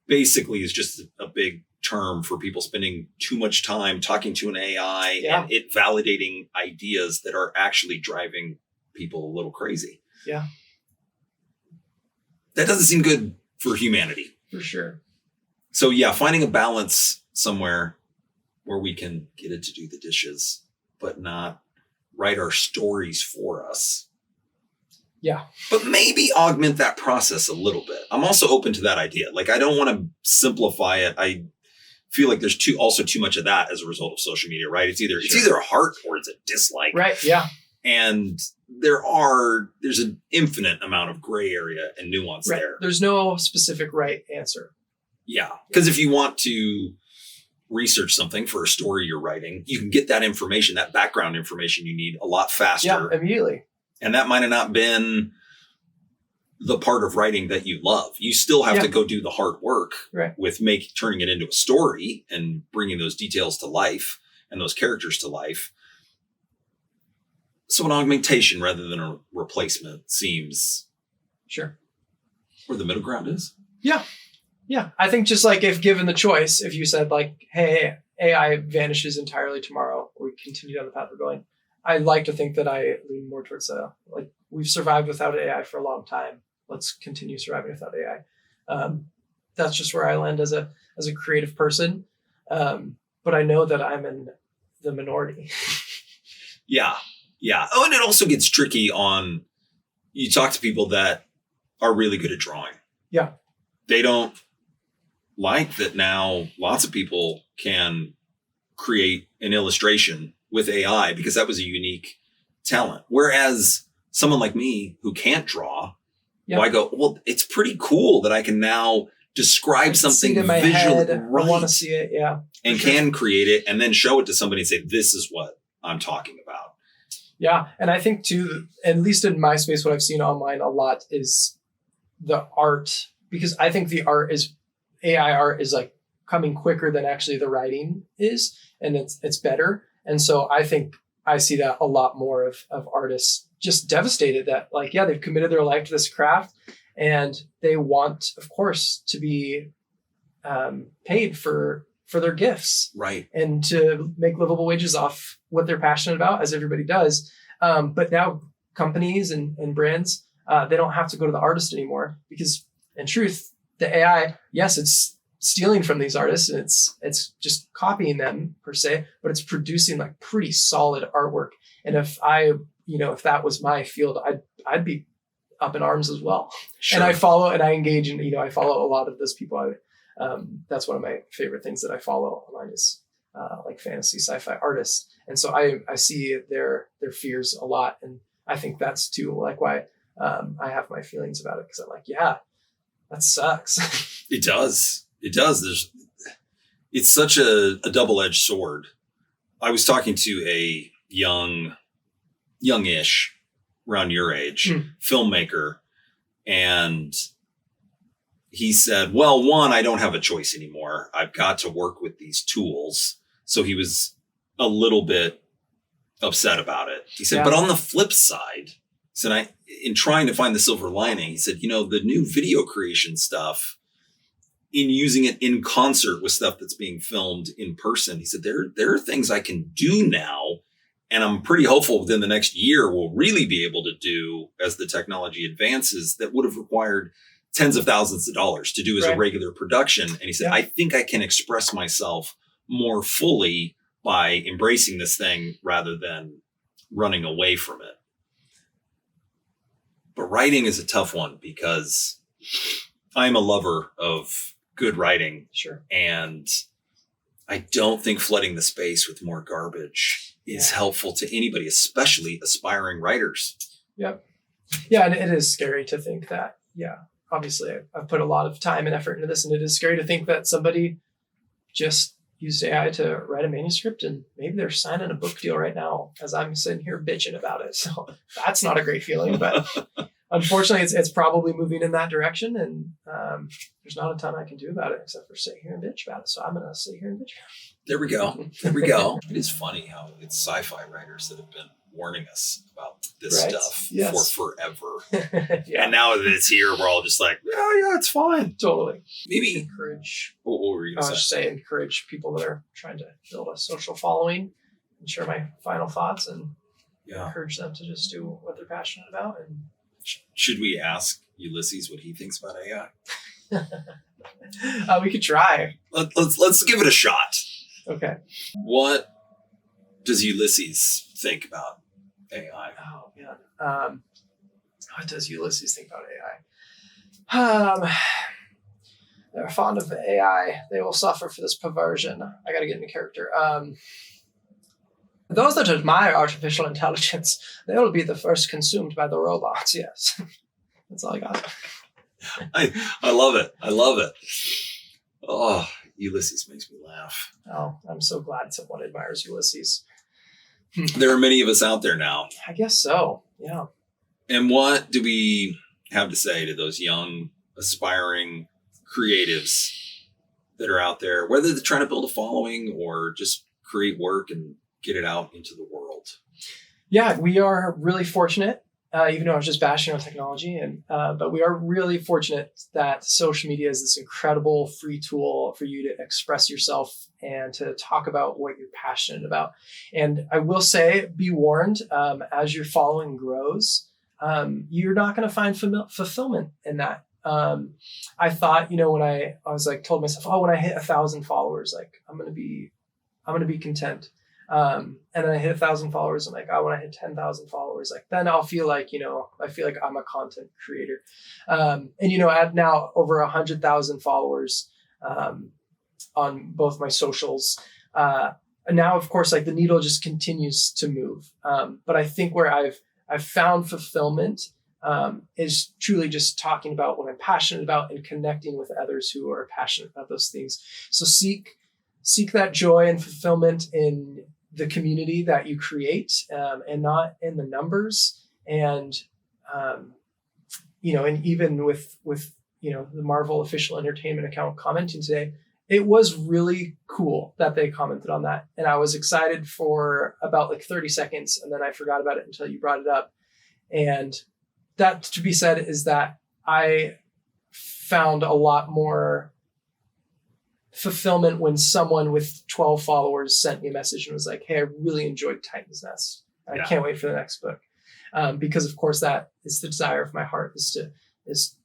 S4: basically is just a big term for people spending too much time talking to an AI and it validating ideas that are actually driving people a little crazy.
S1: Yeah.
S4: That doesn't seem good for humanity.
S1: For sure.
S4: So finding a balance somewhere where we can get it to do the dishes, but not write our stories for us.
S1: Yeah.
S4: But maybe augment that process a little bit. I'm also open to that idea. Like, I don't want to simplify it. I feel like there's too much of that as a result of social media, right? It's either a heart or it's a dislike.
S1: Right. Yeah.
S4: And there's an infinite amount of gray area and nuance there.
S1: There's no specific right answer.
S4: Yeah. Because if you want to research something for a story you're writing, you can get that information, that background information you need a lot faster.
S1: Yeah, immediately.
S4: And that might have not been the part of writing that you love. You still have to go do the hard work with turning it into a story and bringing those details to life and those characters to life. So an augmentation rather than a replacement seems where the middle ground is.
S1: Yeah. Yeah. I think just like if given the choice, if you said like, hey, AI vanishes entirely tomorrow, or we continue down the path we're going, I like to think that I lean more towards like we've survived without AI for a long time. Let's continue surviving without AI. That's just where I land as a creative person. But I know that I'm in the minority.
S4: Yeah. Yeah. Oh, and it also gets tricky on, you talk to people that are really good at drawing.
S1: Yeah.
S4: They don't like that now lots of people can create an illustration with AI because that was a unique talent. Whereas someone like me who can't draw, I go, well, it's pretty cool that I can now describe something
S1: in my
S4: visually.
S1: Head. I want to see it. Yeah.
S4: And can create it and then show it to somebody and say, this is what I'm talking about.
S1: Yeah. And I think too, at least in my space, what I've seen online a lot is the art, because I think the AI art is like coming quicker than actually the writing is. And it's better. And so I think I see that a lot more of artists just devastated that like, yeah, they've committed their life to this craft and they want, of course, to be paid for their gifts.
S4: Right.
S1: And to make livable wages off what they're passionate about, as everybody does. But now companies and brands, they don't have to go to the artist anymore because in truth, the AI, yes, it's stealing from these artists and it's just copying them per se, but it's producing like pretty solid artwork. And if that was my field, I'd be up in arms as well. Sure. And I follow and I engage in, I follow a lot of those people. That's one of my favorite things that I follow online is like fantasy sci-fi artists. And so I see their fears a lot. And I think that's too like why I have my feelings about it. Cause I'm like, yeah, that sucks.
S4: It does. It does. It's such a double-edged sword. I was talking to a youngish, around your age, filmmaker, and he said, well, one, I don't have a choice anymore. I've got to work with these tools. So he was a little bit upset about it. He said, but on the flip side, he said, in trying to find the silver lining, he said, the new video creation stuff, in using it in concert with stuff that's being filmed in person, he said, there are things I can do now. And I'm pretty hopeful within the next year we'll really be able to do as the technology advances that would have required tens of thousands of dollars to do as a regular production. And he said, I think I can express myself more fully by embracing this thing rather than running away from it. But writing is a tough one because I'm a lover of good writing.
S1: Sure.
S4: And I don't think flooding the space with more garbage is helpful to anybody, especially aspiring writers.
S1: Yep. Yeah. And it is scary to think that, obviously I've put a lot of time and effort into this, and it is scary to think that somebody just used AI to write a manuscript and maybe they're signing a book deal right now as I'm sitting here bitching about it. So that's not a great feeling, but unfortunately it's probably moving in that direction, and there's not a ton I can do about it except for sit here and bitch about it. So I'm going to sit here and bitch about it.
S4: There we go. There we go. It is funny how it's sci-fi writers that have been warning us about this stuff for forever. And now that it's here, we're all just like, yeah, it's fine.
S1: Totally.
S4: Maybe
S1: encourage.
S4: What were you going to say?
S1: Encourage people that are trying to build a social following and share my final thoughts, and encourage them to just do what they're passionate about. And
S4: should we ask Ulysses what he thinks about AI?
S1: We could try.
S4: Let's give it a shot.
S1: Okay.
S4: What does Ulysses think about AI?
S1: Oh man. What does Ulysses think about AI? They're fond of AI. They will suffer for this perversion. I got to get into character. Those that admire artificial intelligence, they will be the first consumed by the robots. Yes. That's all I got.
S4: I love it. I love it. Oh, Ulisses makes me laugh.
S1: Oh, I'm so glad someone admires Ulysses.
S4: There are many of us out there now.
S1: I guess so. Yeah.
S4: And what do we have to say to those young, aspiring creatives that are out there, whether they're trying to build a following or just create work and get it out into the world?
S1: Yeah, we are really fortunate, even though I was just bashing on technology, but we are really fortunate that social media is this incredible free tool for you to express yourself and to talk about what you're passionate about. And I will say, be warned, as your following grows, you're not going to find fulfillment in that. I thought, when I was like, told myself, oh, when I hit 1,000 followers, like I'm going to be content. And then I hit 1,000 followers. I'm like, oh, when I hit 10,000 followers, like then I'll feel like, I feel like I'm a content creator. And, at now over 100,000 followers, on both my socials, and now of course, like the needle just continues to move. But I think where I've found fulfillment, is truly just talking about what I'm passionate about and connecting with others who are passionate about those things. So seek that joy and fulfillment in the community that you create, and not in the numbers. And, and even with the Marvel official entertainment account commenting today, it was really cool that they commented on that. And I was excited for about like 30 seconds. And then I forgot about it until you brought it up. And that to be said is that I found a lot more fulfillment when someone with 12 followers sent me a message and was like, hey, I really enjoyed Titan's Nest. I can't wait for the next book. Because of course that is the desire of my heart, is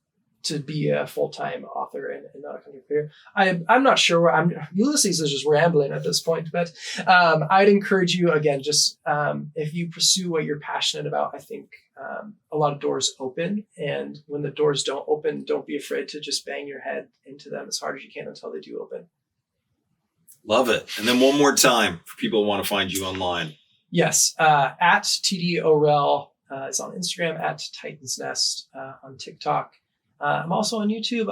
S1: to be a full-time author and not a content creator. I'm not sure where Ulyses is just rambling at this point, but I'd encourage you again, just if you pursue what you're passionate about, I think a lot of doors open. And when the doors don't open, don't be afraid to just bang your head into them as hard as you can until they do open.
S4: Love it. And then one more time for people who want to find you online.
S1: Yes. At TD Orel is on Instagram, at Titan's Nest on TikTok. I'm also on YouTube.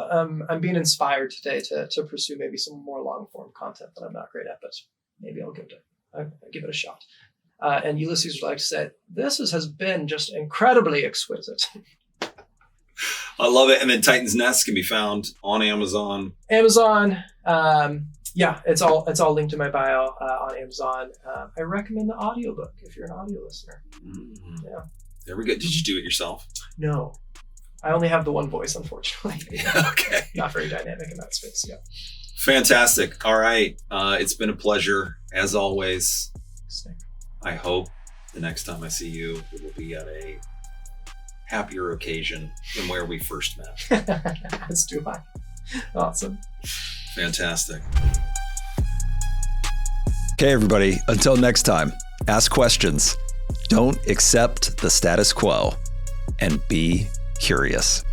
S1: I'm being inspired today to pursue maybe some more long form content that I'm not great at, but maybe I'll give it a shot. And Ulysses would like to say, this has been just incredibly exquisite.
S4: I love it. And then Titan's Nest can be found on Amazon.
S1: Yeah, it's all linked in my bio on Amazon. I recommend the audiobook if you're an audio listener.
S4: Mm-hmm.
S1: Yeah.
S4: There we go. Did you do it yourself?
S1: No. I only have the one voice, unfortunately.
S4: Okay.
S1: Not very dynamic in that space. Yeah.
S4: Fantastic. All right. It's been a pleasure as always.
S1: Thanks, Nick.
S4: I hope the next time I see you, it will be at a happier occasion than where we first met.
S1: As do I. Awesome.
S4: Fantastic.
S5: Okay, everybody. Until next time, ask questions. Don't accept the status quo and be curious.